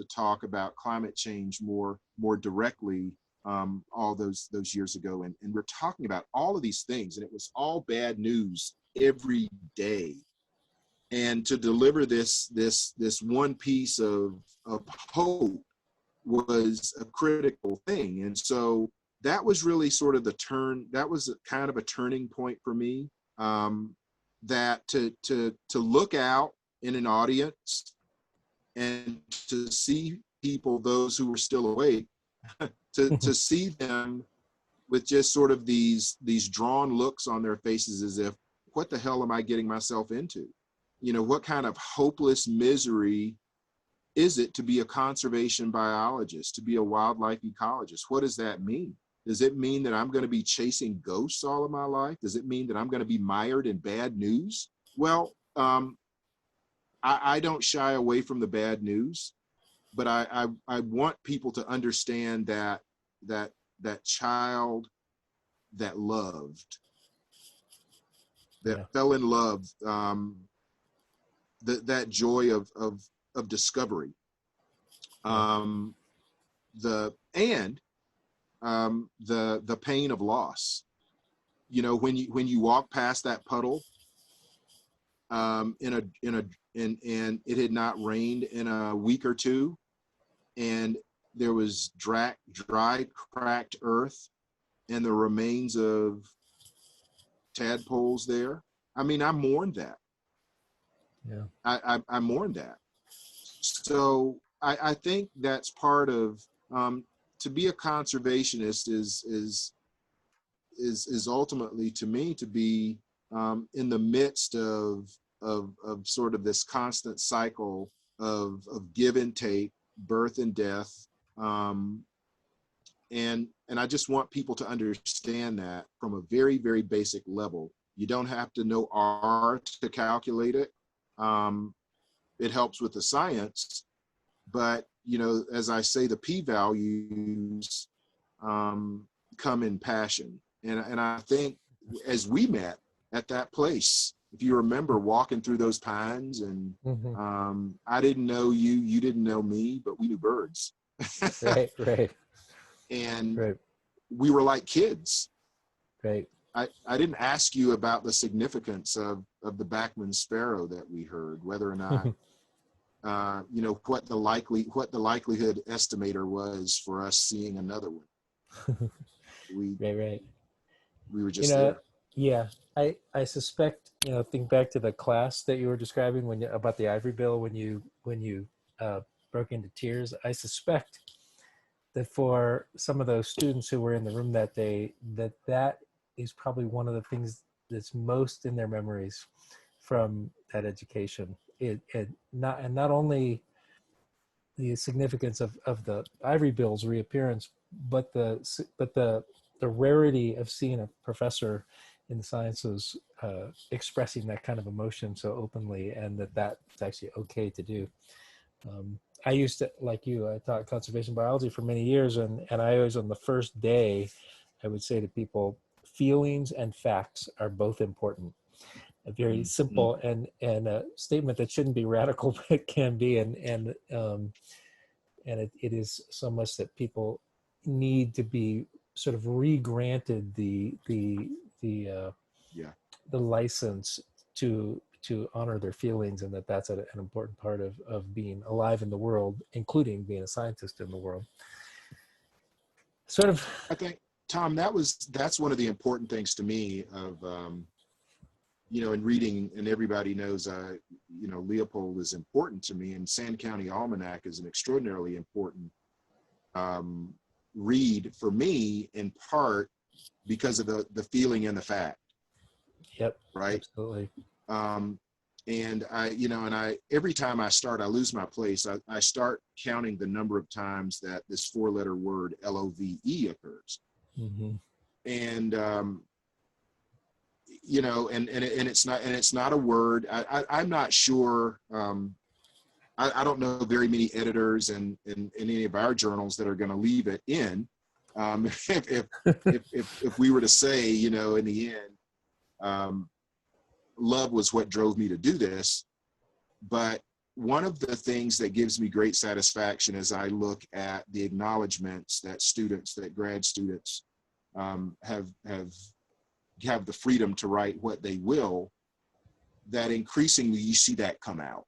B: talk about climate change more directly all those years ago, and we're talking about all of these things, and it was all bad news every day. And to deliver this one piece of hope was a critical thing. And so that was really sort of the turn. That was kind of a turning point for me. That to look out in an audience and to see people, those who were still awake, to see them with just sort of these drawn looks on their faces, as if, what the hell am I getting myself into? You know, what kind of hopeless misery is it to be a conservation biologist, to be a wildlife ecologist? What does that mean? Does it mean that I'm going to be chasing ghosts all of my life? Does it mean that I'm going to be mired in bad news? Well, I don't shy away from the bad news, but I want people to understand that child that loved, that fell in love, that joy of discovery, the pain of loss. You know, when you walk past that puddle, and it had not rained in a week or two, and there was dry, cracked earth and the remains of tadpoles there. I mean, I mourned that.
A: Yeah,
B: I mourned that. So I think that's part of, to be a conservationist is ultimately, to me, to be in the midst of sort of this constant cycle of give and take, birth and death, and I just want people to understand that from a very, very basic level. You don't have to know R to calculate it. It helps with the science, but, you know, as I say, the p-values come in passion. And I think as we met at that place, if you remember walking through those pines, and I didn't know you, you didn't know me, but we knew birds.
A: right.
B: And
A: right.
B: we were like kids.
A: Right.
B: I didn't ask you about the significance of the Bachman sparrow that we heard, whether or not, you know, what the likelihood estimator was for us seeing another one. We
A: right.
B: were just
A: You know,
B: there.
A: Yeah, I suspect, think back to the class that you were describing when about the ivory bill when you broke into tears. I suspect that for some of those students who were in the room that day, that is probably one of the things that's most in their memories from that education. Not only the significance of the ivory bill's reappearance, but the rarity of seeing a professor in the sciences expressing that kind of emotion so openly, and that's actually okay to do. I used to, like you, I taught conservation biology for many years, and I always, on the first day, I would say to people, feelings and facts are both important. A very
B: Mm-hmm.
A: simple and a statement that shouldn't be radical, but it can be, and it is so much that people need to be sort of re-granted the
B: Yeah.
A: the license to honor their feelings, and that's an important part of being alive in the world, including being a scientist in the world. Sort of.
B: I think, Tom, that's one of the important things to me of, in reading, and everybody knows, Leopold is important to me, and Sand County Almanac is an extraordinarily important um, read for me, in part because of the feeling and the fact,
A: Yep,
B: right?
A: absolutely.
B: Um, and every time I lose my place. I start counting the number of times that this four-letter word LOVE occurs.
A: Mm-hmm.
B: And, it's not a word. I'm not sure. I don't know very many editors in any of our journals that are going to leave it in. If we were to say, in the end, love was what drove me to do this. But one of the things that gives me great satisfaction as I look at the acknowledgments that grad students have the freedom to write what they will, that increasingly you see that come out.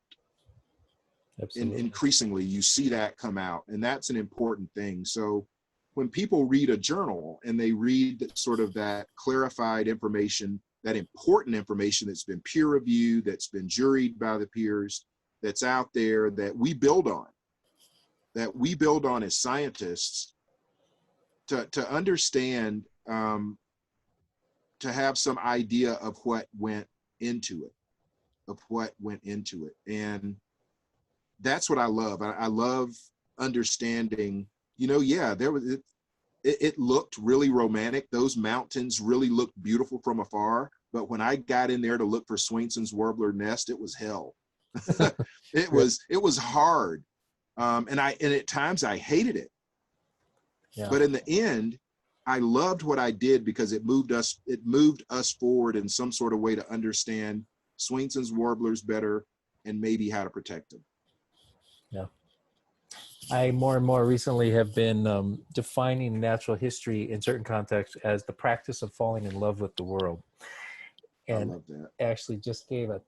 A: Absolutely.
B: Increasingly you see that come out, and that's an important thing. So when people read a journal and they read sort of that clarified information, that important information that's been peer reviewed, that's been juried by the peers, that's out there, that we build on as scientists, to understand, to have some idea of what went into it. And that's what I love. I love understanding, it looked really romantic. Those mountains really looked beautiful from afar. But when I got in there to look for Swainson's warbler nest, it was hell. It was hard. And at times I hated it.
A: Yeah.
B: But in the end, I loved what I did because it moved us forward in some sort of way to understand Swainson's warblers better, and maybe how to protect them.
A: Yeah. I more and more recently have been defining natural history in certain contexts as the practice of falling in love with the world. And
B: I love that.
A: actually just gave a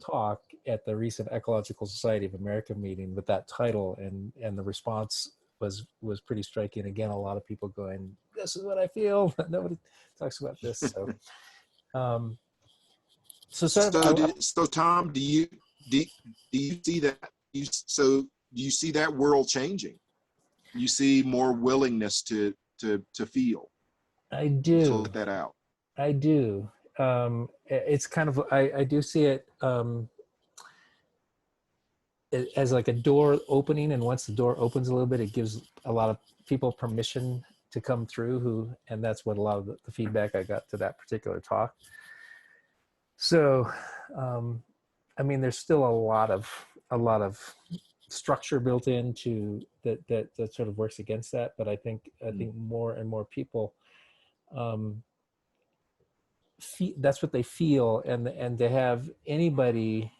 A: talk at the recent Ecological Society of America meeting with that title, and the response was pretty striking. Again, a lot of people going, "This is what I feel." Nobody talks about this. So,
B: so Tom, do you see that? Do you see that world changing? You see more willingness to feel.
A: I do.
B: To let that out.
A: I do. It's kind of, I do see it as like a door opening, and once the door opens a little bit, it gives a lot of people permission to come through, and that's what a lot of the feedback I got to that particular talk. So, I mean, there's still a lot of structure built into that sort of works against that, but I think more and more people, that's what they feel, and to have anybody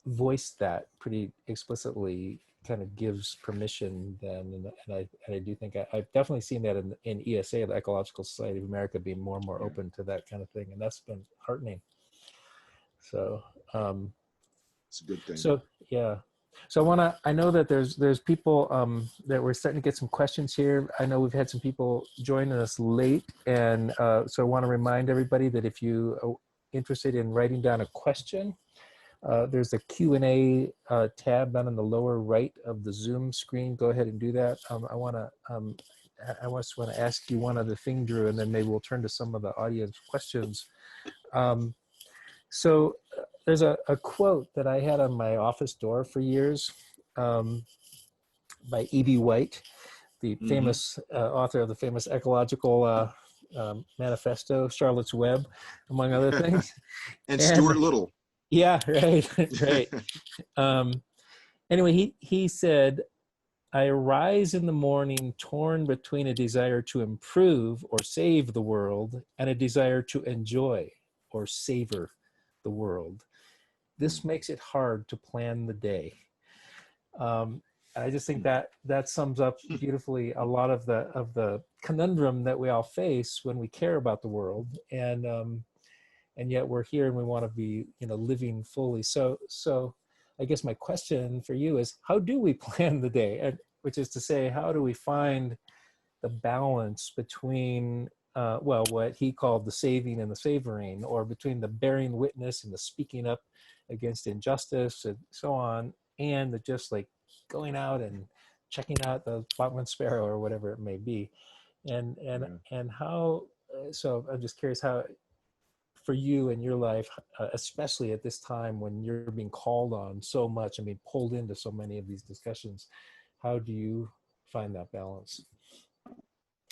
A: voice that pretty explicitly kind of gives permission then, and I do think I've definitely seen that in ESA, the Ecological Society of America, being more and more open to that kind of thing, and that's been heartening. So
B: it's a good thing.
A: So yeah, So I know that there's people that we're starting to get some questions here. I know we've had some people joining us late, and so I want to remind everybody that if you are interested in writing down a question, there's a Q&A tab down in the lower right of the Zoom screen. Go ahead and do that. I just want to ask you one other thing, Drew, and then maybe we'll turn to some of the audience questions. So there's a quote that I had on my office door for years by E.B. White, the famous author of the famous ecological manifesto, Charlotte's Web, among other things.
B: And Stuart Little.
A: Yeah, right, right. Anyway, he said, I arise in the morning torn between a desire to improve or save the world and a desire to enjoy or savor the world. This makes it hard to plan the day. I just think that sums up beautifully a lot of the conundrum that we all face when we care about the world, and yet we're here and we want to be, living fully. So I guess my question for you is, how do we plan the day? And which is to say, how do we find the balance between what he called the saving and the savoring, or between the bearing witness and the speaking up against injustice and so on, and the just like going out and checking out the spotman sparrow or whatever it may be, and how. So I'm just curious how, for you in your life, especially at this time when you're being called on so much and being pulled into so many of these discussions, how do you find that balance?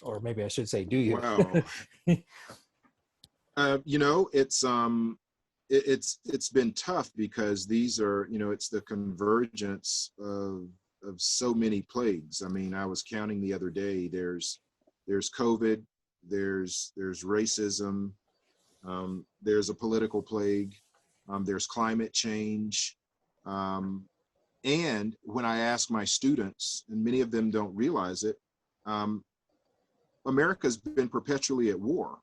A: Or maybe I should say, do you?
B: Wow. It's been tough because these are, it's the convergence of so many plagues. I mean, I was counting the other day, there's COVID, there's racism, there's a political plague, there's climate change. And when I ask my students, and many of them don't realize it, America's been perpetually at war.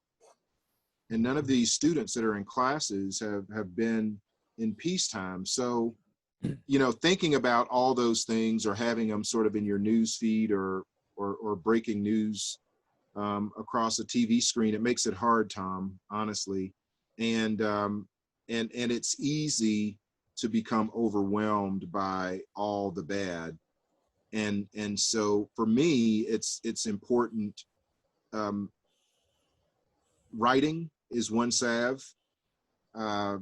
B: And none of these students that are in classes have been in peacetime. So, thinking about all those things, or having them sort of in your news feed or breaking news across a TV screen, it makes it hard, Tom, honestly. And it's easy to become overwhelmed by all the bad. And so for me, it's important. Writing is one salve. I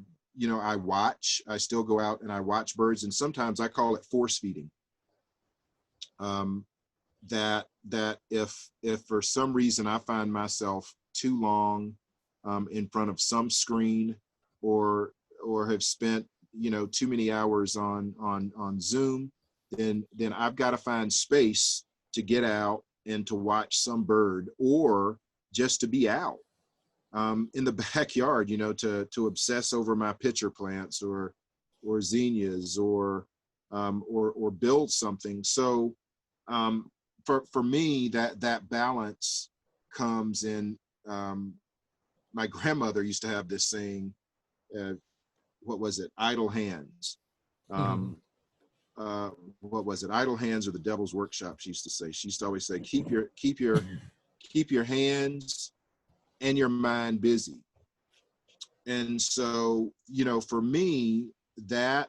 B: still go out and I watch birds, and sometimes I call it force feeding. That if for some reason I find myself too long in front of some screen, or have spent too many hours on Zoom, then I've got to find space to get out and to watch some bird, or just to be out in the backyard, to obsess over my pitcher plants or zinnias, or build something. So for me, that balance comes in. My grandmother used to have this saying, what was it? Idle hands. What was it? Idle hands are the devil's workshop, she used to say. She used to always say, keep your hands and your mind busy. And so, for me, that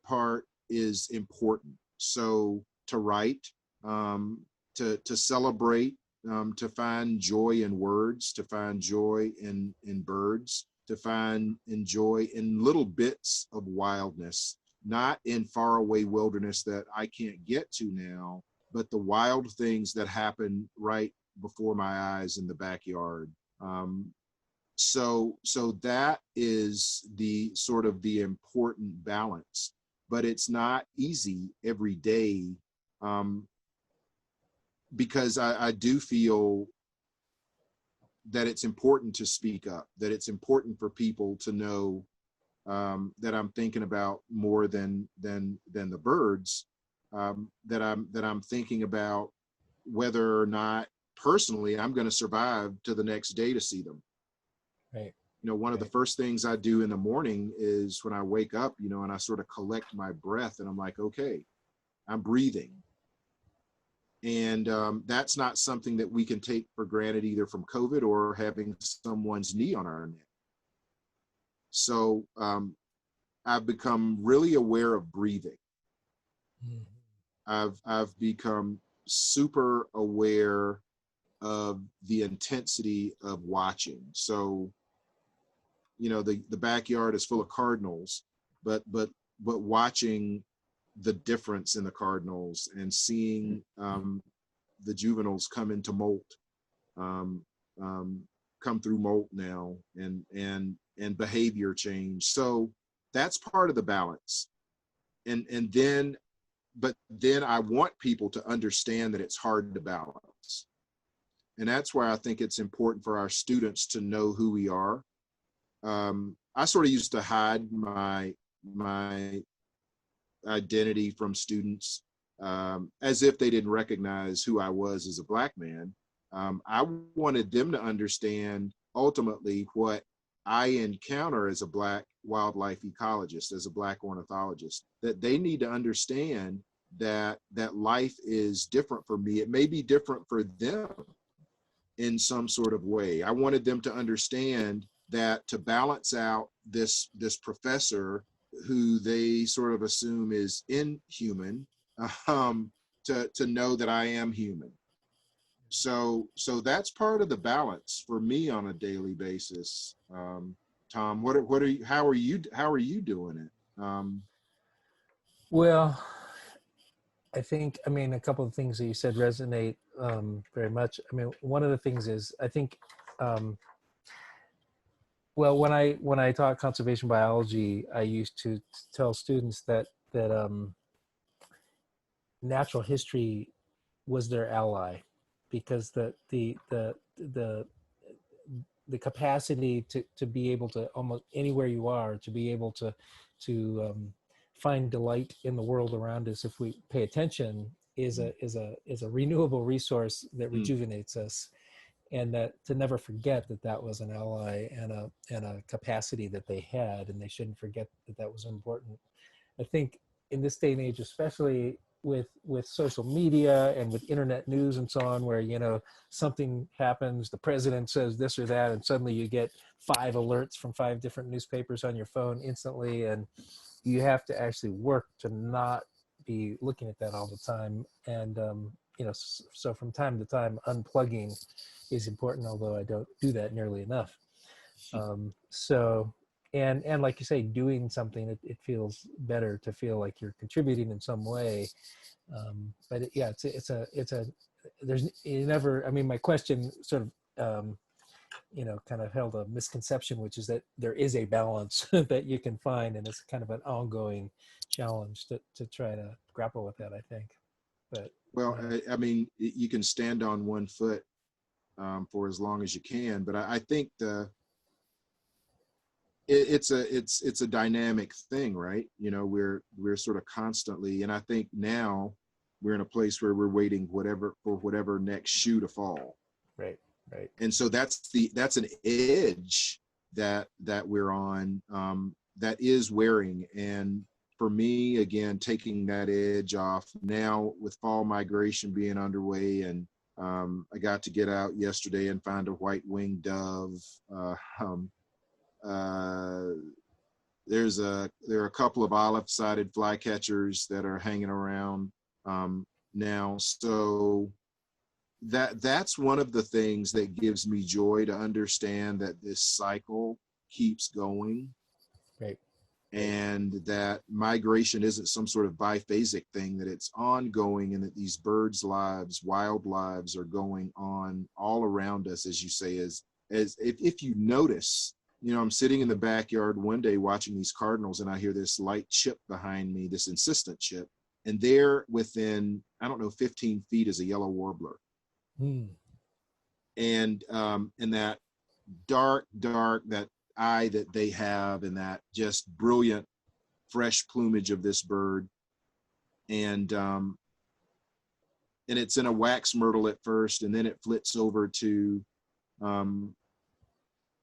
B: part is important. So to write, to celebrate, to find joy in words, to find joy in birds, to find joy in little bits of wildness, not in faraway wilderness that I can't get to now, but the wild things that happen right before my eyes in the backyard. So that is the sort of the important balance, but it's not easy every day, because I do feel that it's important to speak up, that it's important for people to know that I'm thinking about more than the birds, that I'm thinking about whether or not personally I'm going to survive to the next day to see them.
A: Right.
B: one of the first things I do in the morning is when I wake up, and I sort of collect my breath, and I'm like, okay, I'm breathing. And that's not something that we can take for granted, either from COVID or having someone's knee on our neck. So I've become really aware of breathing. I've become super aware of the intensity of watching. So, the backyard is full of cardinals, but watching the difference in the cardinals and seeing the juveniles come into molt, come through molt now, and behavior change. So that's part of the balance. But then I want people to understand that it's hard to balance. And that's why I think it's important for our students to know who we are. I sort of used to hide my identity from students as if they didn't recognize who I was as a Black man. I wanted them to understand ultimately what I encounter as a Black wildlife ecologist, as a Black ornithologist, that they need to understand that life is different for me. It may be different for them in some sort of way. I wanted them to understand that to balance out this professor who they sort of assume is inhuman, to know that I am human. So that's part of the balance for me on a daily basis. Tom, what are you? How are you doing it?
A: Well, I think, a couple of things that you said resonate very much. One of the things is, I think, well, when I taught conservation biology, I used to tell students that natural history was their ally, because the capacity to be able to, almost anywhere you are, to be able to find delight in the world around us, if we pay attention, is a renewable resource that rejuvenates us, and that to never forget that was an ally and a capacity that they had, and they shouldn't forget that was important. I think in this day and age, especially with social media and with internet news and so on, where something happens, the president says this or that, and suddenly you get 5 alerts from 5 different newspapers on your phone instantly, and you have to actually work to not be looking at that all the time. And so from time to time, unplugging is important, although I don't do that nearly enough. And like you say, doing something, it feels better to feel like you're contributing in some way. But there's, you never, my question sort of, kind of held a misconception, which is that there is a balance that you can find, and it's kind of an ongoing challenge to try to grapple with that, I think. But
B: well, you can stand on one foot for as long as you can, but I think it's a dynamic thing, right? We're sort of constantly, and I think now we're in a place where we're waiting for whatever next shoe to fall.
A: Right.
B: And so that's an edge that we're on, that is wearing. And for me, again, taking that edge off now with fall migration being underway, and I got to get out yesterday and find a white-winged dove. There are a couple of olive-sided flycatchers that are hanging around now. So that's one of the things that gives me joy, to understand that this cycle keeps going.
A: Right.
B: And that migration isn't some sort of biphasic thing, that it's ongoing, and that these birds' lives, wild lives, are going on all around us, as you say, as if you notice. I'm sitting in the backyard one day watching these cardinals, and I hear this light chip behind me, this insistent chip, and there within, 15 feet is a yellow warbler. And that dark, that eye that they have, and that just brilliant, fresh plumage of this bird. And it's in a wax myrtle at first, and then it flits over to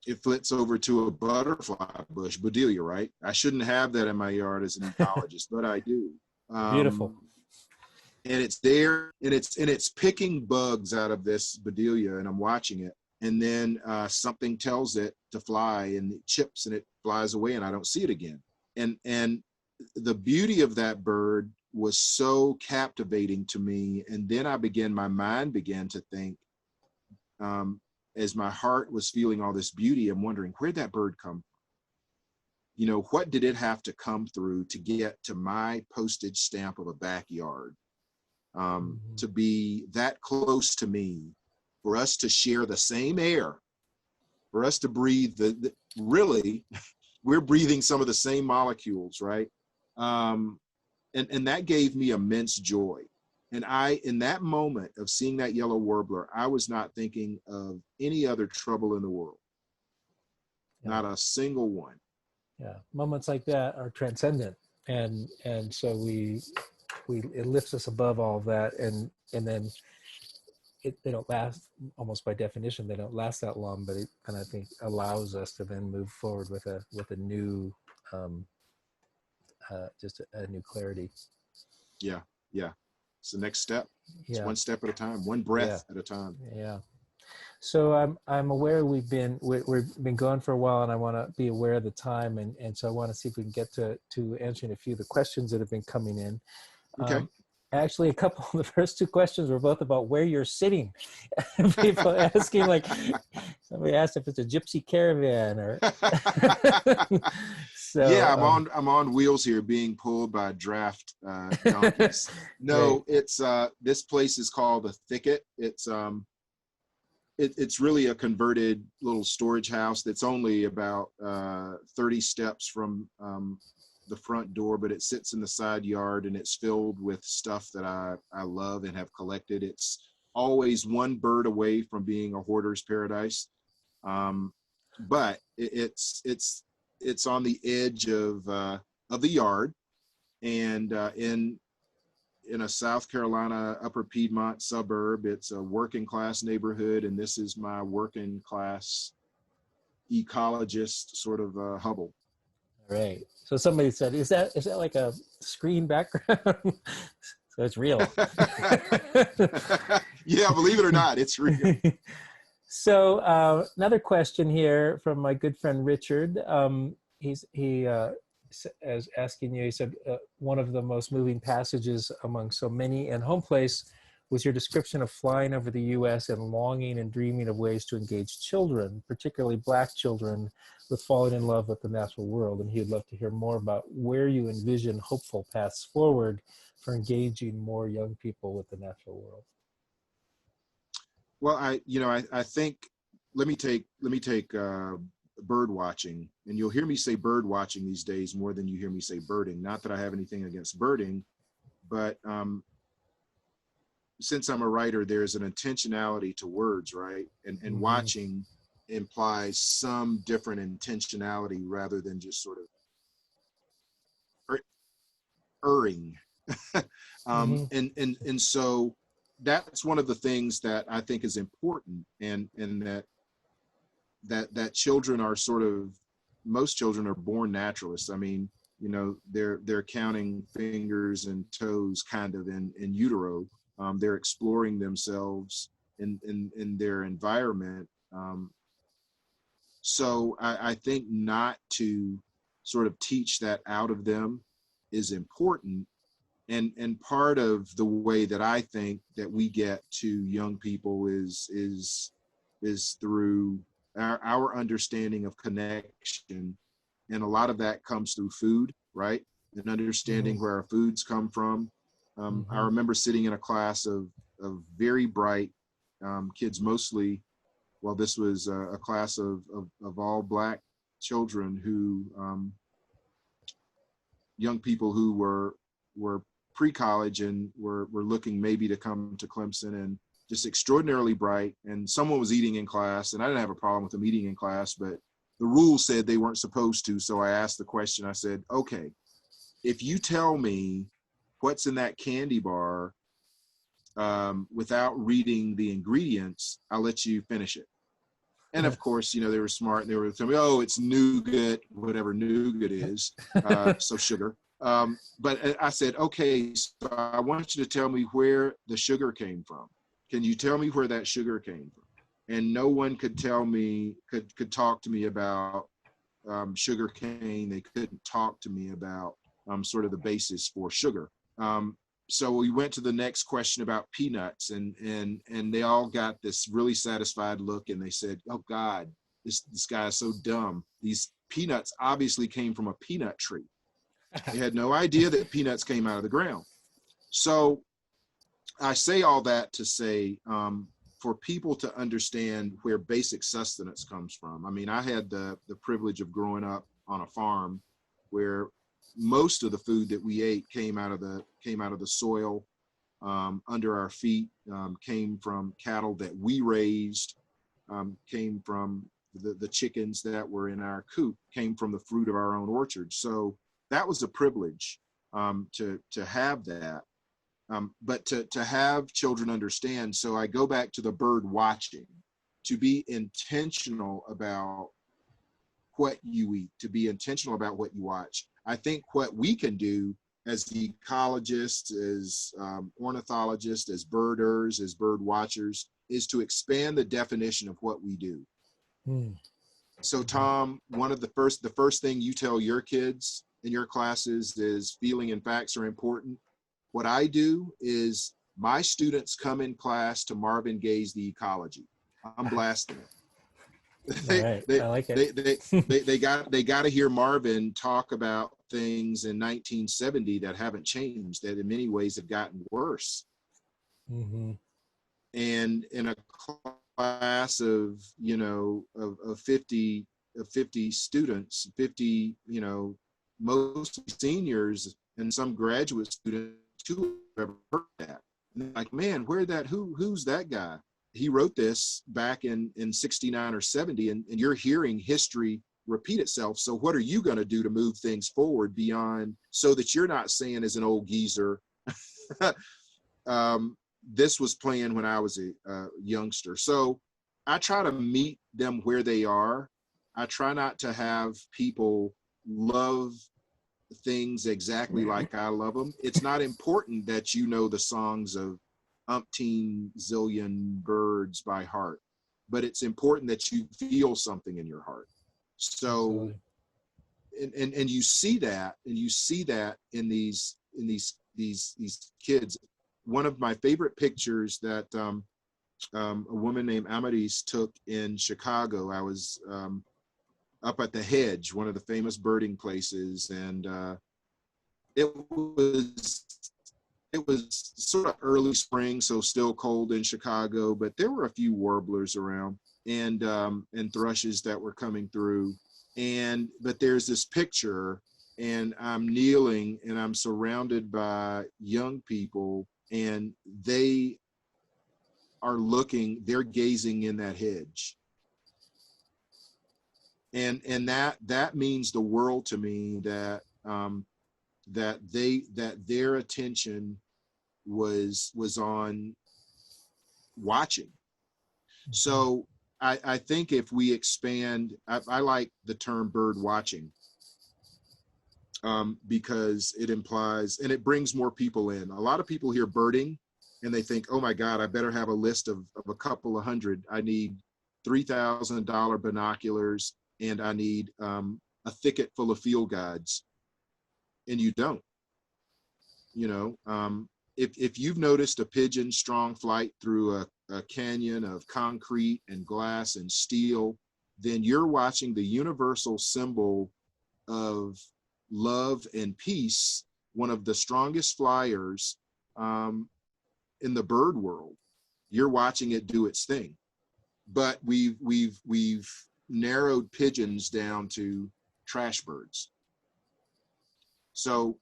B: it flits over to a butterfly bush, Bedelia, right? I shouldn't have that in my yard as an ecologist, but I do.
A: Beautiful.
B: And it's there, and it's picking bugs out of this Bedelia, and I'm watching it. And then something tells it to fly, and it chips, and it flies away, and I don't see it again. And the beauty of that bird was so captivating to me. And then my mind began to think, as my heart was feeling all this beauty, I'm wondering, where'd that bird come from? You know, what did it have to come through to get to my postage stamp of a backyard? To be that close to me, for us to share the same air, for us to breathe really, we're breathing some of the same molecules, right? And that gave me immense joy. And in that moment of seeing that yellow warbler, I was not thinking of any other trouble in the world. Yeah. Not a single one.
A: Yeah, moments like that are transcendent, and so it lifts us above all of that, and then they don't last, almost by definition they don't last that long, but it kind of, I think, allows us to then move forward with a new just a new clarity.
B: Yeah, it's the next step. It's one step at a time, one breath at a time.
A: Yeah. So I'm aware we've been going for a while, and I want to be aware of the time, and so I want to see if we can get to answering a few of the questions that have been coming in.
B: Okay.
A: Actually, a couple of the first two questions were both about where you're sitting. People asking, like, somebody asked if it's a gypsy caravan or. So,
B: yeah, I'm on wheels here, being pulled by draft donkeys. No, right. It's this place is called the Thicket. It's really a converted little storage house that's only about 30 steps from the front door, but it sits in the side yard, and it's filled with stuff that I love and have collected. It's always one bird away from being a hoarder's paradise, but it's on the edge of the yard, and in a South Carolina Upper Piedmont suburb. It's a working class neighborhood, and this is my working class ecologist sort of hubble.
A: Right. So somebody said, is that like a screen background? So it's real.
B: Yeah, believe it or not, it's real.
A: So another question here from my good friend Richard. He as asking you, he said, one of the most moving passages among so many in Home Place was your description of flying over the U.S. and longing and dreaming of ways to engage children, particularly Black children, with falling in love with the natural world. And he'd love to hear more about where you envision hopeful paths forward for engaging more young people with the natural world.
B: Well, I think, let me take bird watching, and you'll hear me say bird watching these days more than you hear me say birding. Not that I have anything against birding, but since I'm a writer, there's an intentionality to words, right? And watching implies some different intentionality rather than just sort of erring. And so that's one of the things that I think is important, and that children are most children are born naturalists. I mean, they're counting fingers and toes kind of in utero. They're exploring themselves in their environment. So I think not to sort of teach that out of them is important. And part of the way that I think that we get to young people is through our understanding of connection. And a lot of that comes through food, right? And understanding where our foods come from. I remember sitting in a class of very bright kids, mostly, well, this was a class of all Black children who, young people who were pre-college and were looking maybe to come to Clemson, and just extraordinarily bright. And someone was eating in class, and I didn't have a problem with them eating in class, but the rules said they weren't supposed to. So I asked the question, I said, okay, if you tell me what's in that candy bar without reading the ingredients, I'll let you finish it. And of course, they were smart and they were telling me, oh, it's nougat, whatever nougat is, so sugar. But I said, okay, so I want you to tell me where the sugar came from. Can you tell me where that sugar came from? And no one could tell me, could talk to me about sugar cane. They couldn't talk to me about sort of the basis for sugar. So we went to the next question about peanuts, and they all got this really satisfied look, and they said, oh God, this guy is so dumb. These peanuts obviously came from a peanut tree. They had no idea that peanuts came out of the ground. So I say all that to say, for people to understand where basic sustenance comes from. I mean, I had the privilege of growing up on a farm where most of the food that we ate came out of the soil under our feet, came from cattle that we raised, came from the chickens that were in our coop, came from the fruit of our own orchard. So that was a privilege to have that. But to have children understand, so I go back to the bird watching, to be intentional about what you eat, to be intentional about what you watch. I think what we can do as ecologists, as ornithologists, as birders, as bird watchers, is to expand the definition of what we do. So Tom, the first thing you tell your kids in your classes is feeling and facts are important. What I do is my students come in class to Marvin Gaye's The Ecology. I'm blasting it.
A: All right. I like it.
B: They got to hear Marvin talk about things in 1970 that haven't changed, that in many ways have gotten worse.
A: Mm-hmm.
B: And in a class of 50 students, 50 mostly seniors and some graduate students who have ever heard that. And like, man, who's that guy? He wrote this back in 69 or 70, and you're hearing history repeat itself. So what are you going to do to move things forward beyond, so that you're not saying as an old geezer, this was playing when I was a youngster. So I try to meet them where they are. I try not to have people love things exactly like I love them. It's not important that you know the songs of umpteen zillion birds by heart, but it's important that you feel something in your heart. So, and you see that in these kids. One of my favorite pictures that a woman named Amaris took in Chicago. I was up at the Hedge, one of the famous birding places, and it was sort of early spring, so still cold in Chicago, but there were a few warblers around and thrushes that were coming through. But there's this picture, and I'm kneeling and I'm surrounded by young people, and they are they're gazing in that hedge. And that means the world to me, that their attention was on watching. So I think if we expand, I like the term bird watching, because it implies, and it brings more people in. A lot of people hear birding and they think, oh my God, I better have a list of a couple of hundred. I need $3,000 binoculars, and I need a thicket full of field guides. And you don't. If you've noticed a pigeon strong flight through a canyon of concrete and glass and steel, then you're watching the universal symbol of love and peace, one of the strongest flyers in the bird world. You're watching it do its thing. But we've narrowed pigeons down to trash birds. So,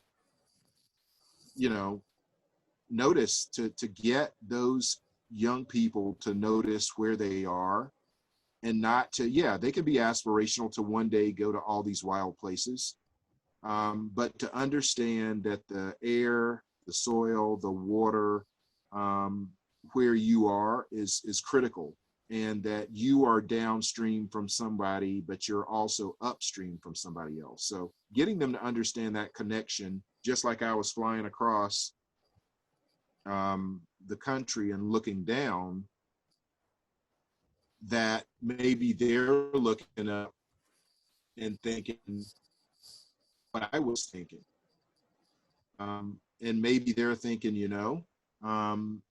B: notice to get those young people to notice where they are, and not to, they can be aspirational to one day go to all these wild places. But to understand that the air, the soil, the water, where you are is critical. and that you are downstream from somebody, but you're also upstream from somebody else. So getting them to understand that connection, just like I was flying across the country and looking down, that maybe they're looking up and thinking what I was thinking. And maybe they're thinking, I'm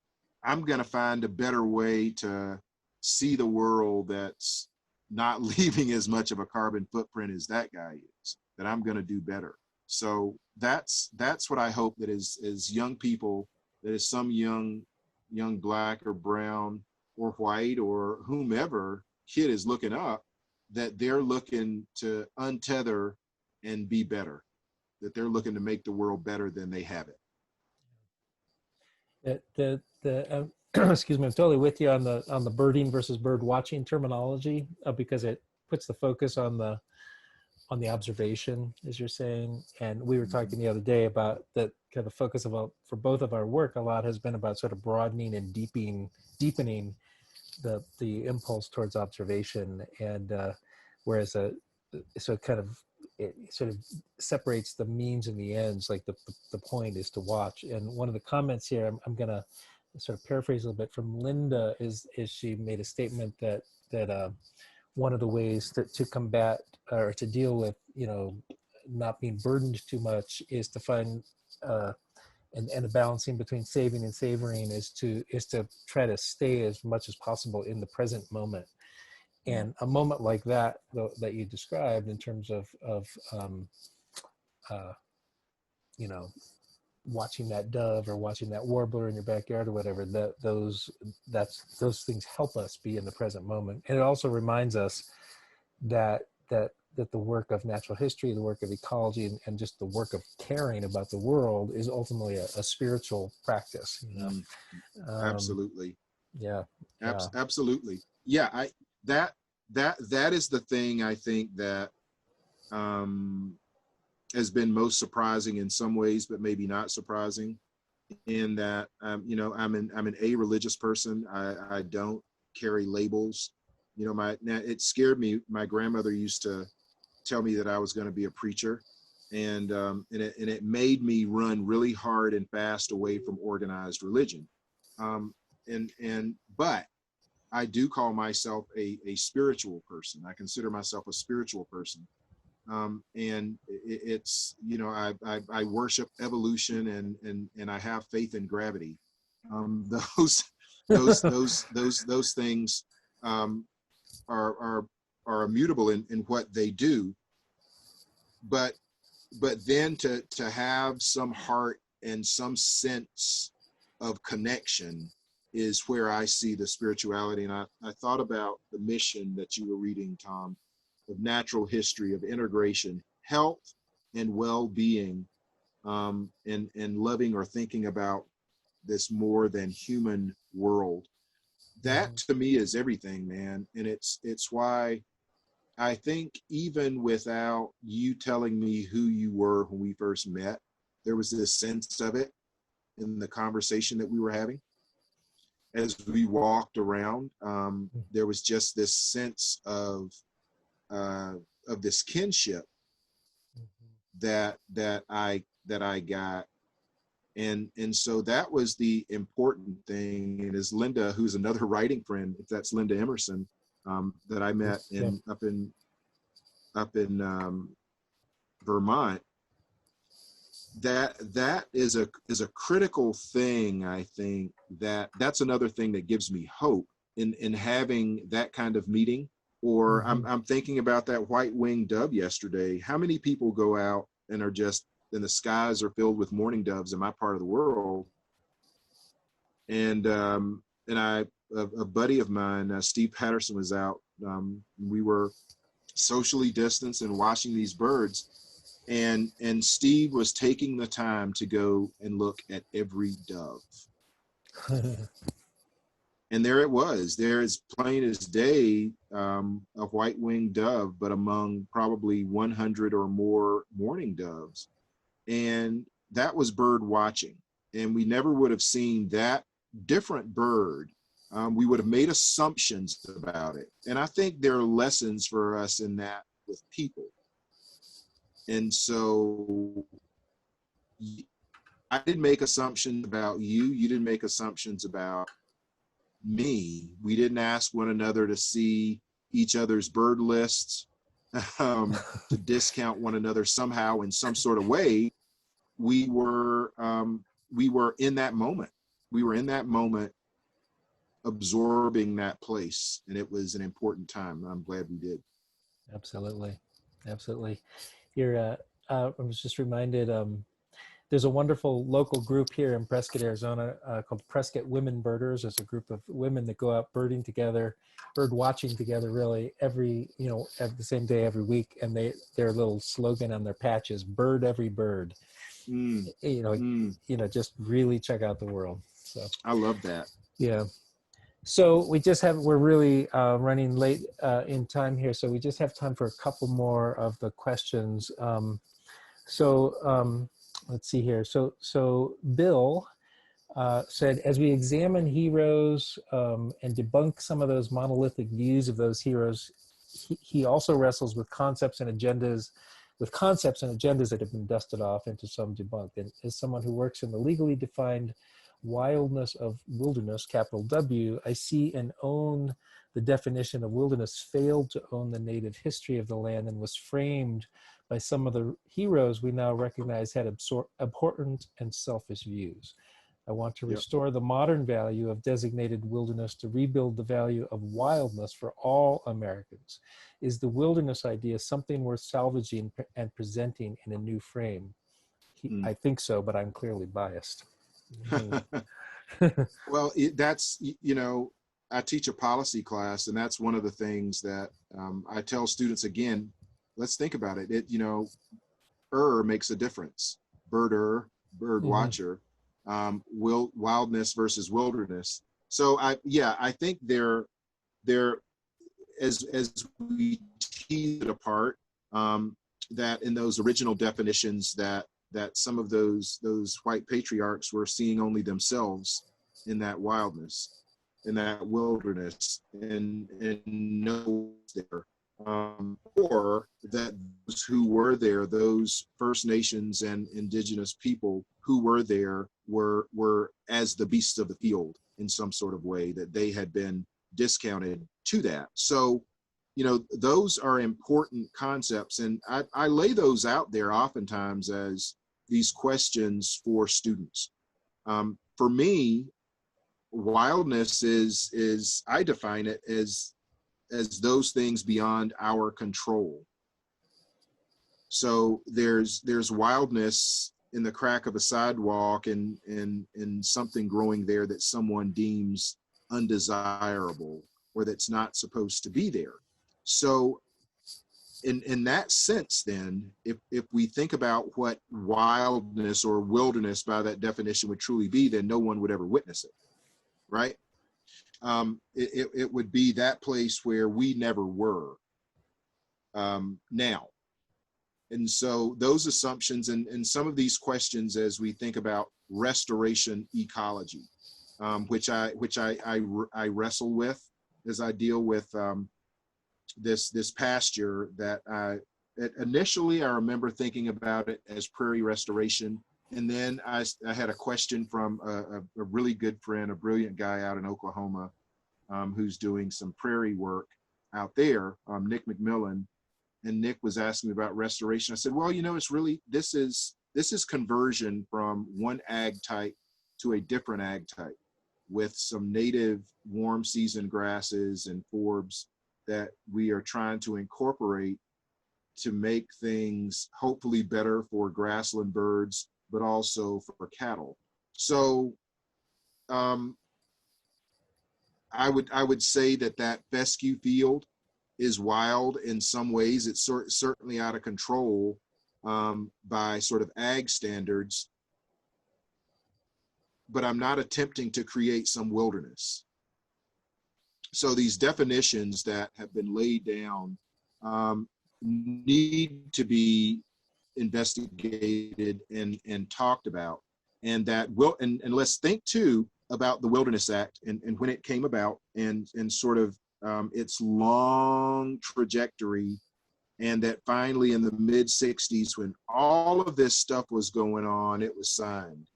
B: going to find a better way to see the world that's not leaving as much of a carbon footprint as that guy is, that I'm going to do better. So that's what I hope that as young people, that is some young black or brown or white or whomever kid is looking up, that they're looking to untether and be better, that they're looking to make the world better than they have it.
A: Excuse me, I'm totally with you on the birding versus bird watching terminology, because it puts the focus on the observation, as you're saying. And we were talking the other day about that kind of focus for both of our work. A lot has been about sort of broadening and deepening the impulse towards observation, and whereas so it sort of separates the means and the ends. Like the point is to watch. And one of the comments here, I'm gonna sort of paraphrase a little bit from Linda, is she made a statement that one of the ways to combat or to deal with not being burdened too much is to find and the balancing between saving and savoring is to try to stay as much as possible in the present moment. And a moment like that you described in terms of watching that dove or watching that warbler in your backyard or whatever, those things help us be in the present moment. And it also reminds us that the work of natural history, the work of ecology, and just the work of caring about the world is ultimately a spiritual practice.
B: Absolutely.
A: Yeah.
B: Absolutely. Yeah. That is the thing I think that has been most surprising in some ways, but maybe not surprising, in that I'm an a-religious person. I don't carry labels. It scared me. My grandmother used to tell me that I was going to be a preacher, and it made me run really hard and fast away from organized religion. But I do call myself a spiritual person. I consider myself a spiritual person. And it's, I worship evolution and I have faith in gravity. Those things are immutable in what they do. But then to have some heart and some sense of connection is where I see the spirituality. And I thought about the mission that you were reading, Tom, of natural history, of integration, health and well-being, and loving or thinking about this more than human world. That to me is everything, man. And it's why I think even without you telling me who you were when we first met, there was this sense of it in the conversation that we were having. As we walked around, there was just this sense of this kinship that I got, and so that was the important thing. And as Linda, who's another writing friend, if that's Linda Emerson, that I met up in Vermont, that is a critical thing. I think that's another thing that gives me hope in having that kind of meeting. Or I'm thinking about that white-winged dove yesterday. How many people go out and are just, and the skies are filled with mourning doves in my part of the world? And a buddy of mine, Steve Patterson, was out. We were socially distanced and watching these birds. And Steve was taking the time to go and look at every dove. And there it was, there as plain as day, a white-winged dove, but among probably 100 or more mourning doves. And that was bird watching. And we never would have seen that different bird we would have made assumptions about it. And I think there are lessons for us in that with people. And so I didn't make assumptions about you. You didn't make assumptions about me. We didn't ask one another to see each other's bird lists, to discount one another somehow in some sort of way. We were in that moment. We were in that moment, absorbing that place, and it was an important time. I'm glad we did.
A: Absolutely, absolutely. Here, I was just reminded. There's a wonderful local group here in Prescott, Arizona, called Prescott Women Birders. It's a group of women that go out birding together, bird watching together, really every at the same day every week. And their little slogan on their patch is "Bird every bird." Just really check out the world. So
B: I love that.
A: Yeah. So we're really running late in time here. So we just have time for a couple more of the questions. Let's see here. So Bill said, as we examine heroes and debunk some of those monolithic views of those heroes, he also wrestles with concepts and agendas that have been dusted off into some debunked. And as someone who works in the legally defined wildness of wilderness, capital W, I see and own the definition of wilderness failed to own the native history of the land and was framed by some of the heroes we now recognize had abhorrent and selfish views. I want to restore the modern value of designated wilderness to rebuild the value of wildness for all Americans. Is the wilderness idea something worth salvaging and presenting in a new frame? I think so, but I'm clearly biased.
B: Well, I teach a policy class, and that's one of the things that I tell students. Again, let's think about it. Makes a difference. Bird watcher, wildness versus wilderness. So I think they're as we tease it apart, that in those original definitions that some of those white patriarchs were seeing only themselves in that wildness, in that wilderness, and no there. Or that those who were there, those First Nations and indigenous people who were there were as the beasts of the field in some sort of way, that they had been discounted to that. So, those are important concepts, and I lay those out there oftentimes as these questions for students. For me, wildness is I define it as those things beyond our control. So there's wildness in the crack of a sidewalk and something growing there that someone deems undesirable or that's not supposed to be there. So in that sense, then, if we think about what wildness or wilderness by that definition would truly be, then no one would ever witness it, right? It would be that place where we never were now. And so those assumptions and some of these questions, as we think about restoration ecology, which I wrestle with as I deal with this pasture that initially I remember thinking about it as prairie restoration. And then I had a question from a really good friend, a brilliant guy out in Oklahoma, who's doing some prairie work out there, Nick McMillan. And Nick was asking me about restoration. I said, well, it's really, this is conversion from one ag type to a different ag type with some native warm season grasses and forbs that we are trying to incorporate to make things hopefully better for grassland birds, but also for cattle. So I would say that fescue field is wild in some ways. It's certainly out of control by sort of ag standards, but I'm not attempting to create some wilderness. So these definitions that have been laid down need to be investigated and talked about, and let's think too about the Wilderness Act and when it came about and sort of its long trajectory, and that finally in the mid 60s, when all of this stuff was going on, it was signed.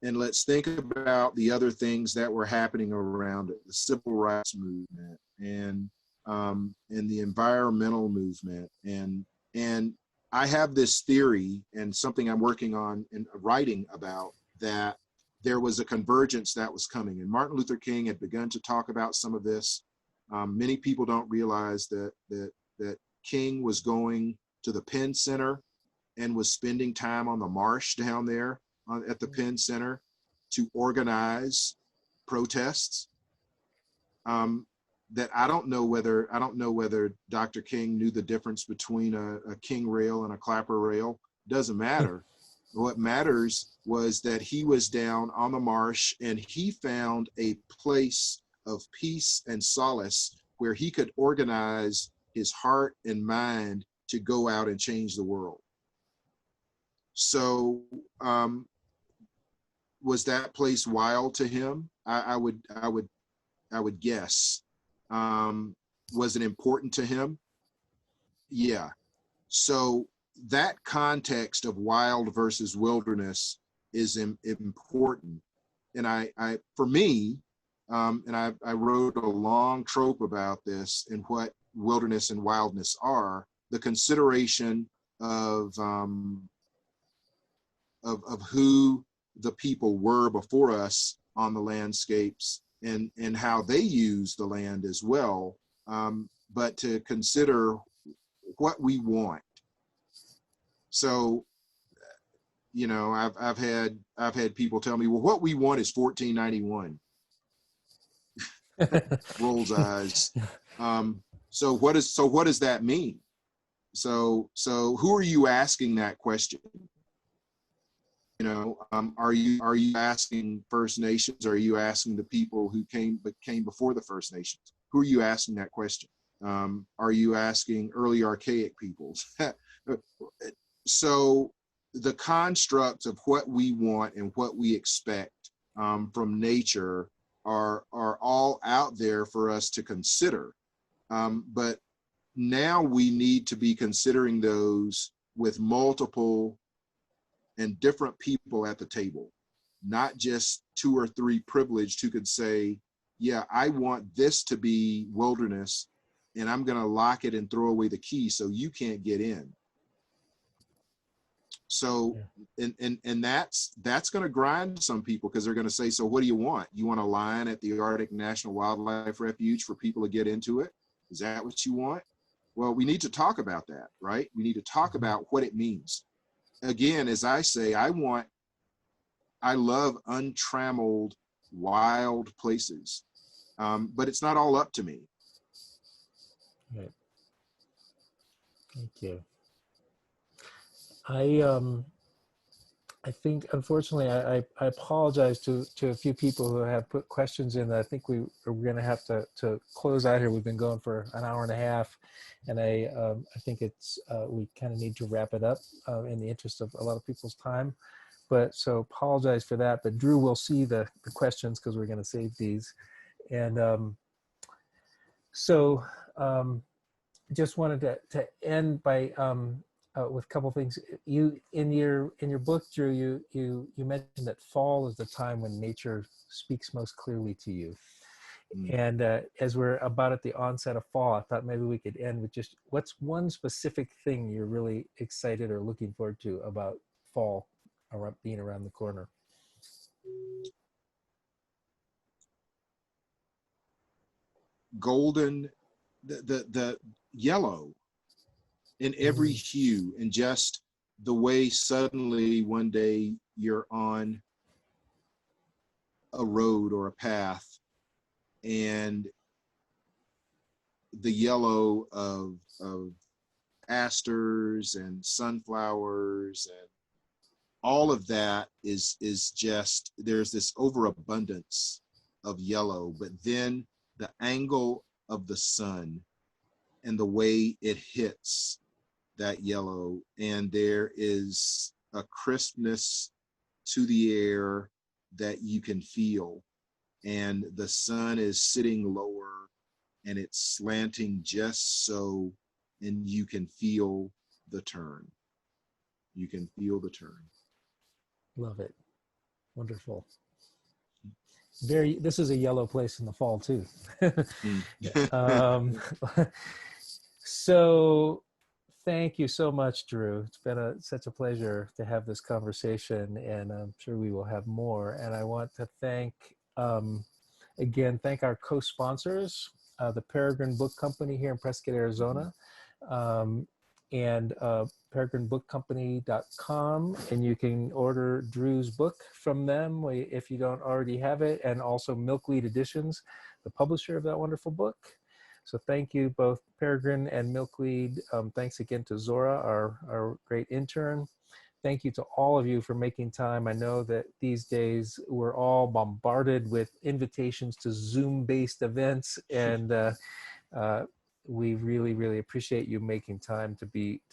B: And let's think about the other things that were happening around it: the civil rights movement and the environmental movement. And I have this theory, and something I'm working on and writing about, that there was a convergence that was coming. And Martin Luther King had begun to talk about some of this. Many people don't realize that King was going to the Penn Center and was spending time on the marsh down there at the Penn Center to organize protests. That I don't know whether Dr. King knew the difference between a King rail and a Clapper rail. Doesn't matter. What matters was that he was down on the marsh and he found a place of peace and solace where he could organize his heart and mind to go out and change the world. So was that place wild to him? I would guess. Was it important to him? Yeah. So that context of wild versus wilderness is important. And I for me, and I wrote a long trope about this and what wilderness and wildness are, the consideration of who the people were before us on the landscapes and how they use the land as well, but to consider what we want. So, you know, I've had people tell me, well, what we want is 1491. Rolls eyes. So what does that mean? So who are you asking that question? You know, are you asking First Nations? Or are you asking the people who came before the First Nations? Who are you asking that question? Are you asking early archaic peoples? So the constructs of what we want and what we expect from nature are all out there for us to consider. But now we need to be considering those with multiple and different people at the table, not just 2 or 3 privileged who could say, yeah, I want this to be wilderness and I'm going to lock it and throw away the key so you can't get in. So, and that's going to grind some people, because they're going to say, so what do you want? You want a line at the Arctic National Wildlife Refuge for people to get into it? Is that what you want? Well, we need to talk about that, right? We need to talk about what it means. Again, as I say, I love untrammeled, wild places, but it's not all up to me.
A: Right. Thank you. I think, unfortunately, I apologize to a few people who have put questions in. I think we're going to have to close out here. We've been going for an hour and a half, and I think it's we kind of need to wrap it up in the interest of a lot of people's time. But so apologize for that. But Drew will see the questions, because we're going to save these. And just wanted to end by with a couple things. You in your book, Drew, you mentioned that fall is the time when nature speaks most clearly to you. And as we're about at the onset of fall, I thought maybe we could end with just, what's one specific thing you're really excited or looking forward to about fall being around the corner?
B: Golden, the yellow in every hue, and just the way suddenly one day you're on a road or a path, and the yellow of asters and sunflowers and all of that is just, there's this overabundance of yellow. But then the angle of the sun and the way it hits that yellow, and there is a crispness to the air that you can feel. and the sun is sitting lower and it's slanting just so, and you can feel the turn. You can feel the turn.
A: Love it. Wonderful. This is a yellow place in the fall too. um, so thank you so much, Drew. It's been such a pleasure to have this conversation, and I'm sure we will have more. And I want to thank our co-sponsors, the Peregrine Book Company here in Prescott, Arizona, and peregrinebookcompany.com, and you can order Drew's book from them if you don't already have it, and also Milkweed Editions, the publisher of that wonderful book. So thank you, both Peregrine and Milkweed. Thanks again to Zora, our great intern. Thank you to all of you for making time. I know that these days we're all bombarded with invitations to Zoom-based events, and we really, really appreciate you making time to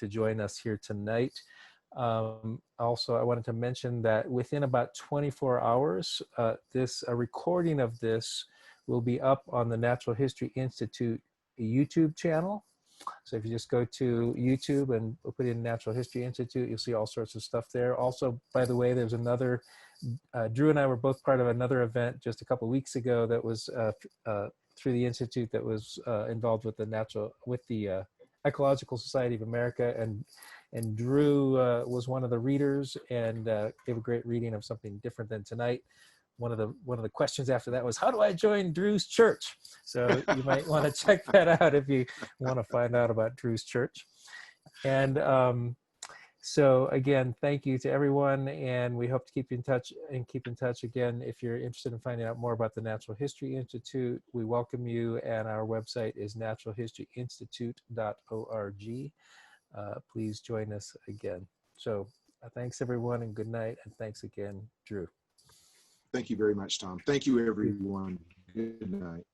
A: join us here tonight. Also, I wanted to mention that within about 24 hours, a recording of this will be up on the Natural History Institute YouTube channel. So if you just go to YouTube and put in Natural History Institute, you'll see all sorts of stuff there. Also, by the way, there's another, Drew and I were both part of another event just a couple of weeks ago that was through the Institute, that was involved with the Ecological Society of America, and Drew was one of the readers and gave a great reading of something different than tonight. One of the questions after that was, how do I join Drew's church? So you might want to check that out if you want to find out about Drew's church. And so again, thank you to everyone, and we hope to keep in touch again. If you're interested in finding out more about the Natural History Institute, we welcome you, and our website is naturalhistoryinstitute.org. Please join us again. So thanks everyone, and good night, and thanks again, Drew.
B: Thank you very much, Tom. Thank you, everyone. Good night.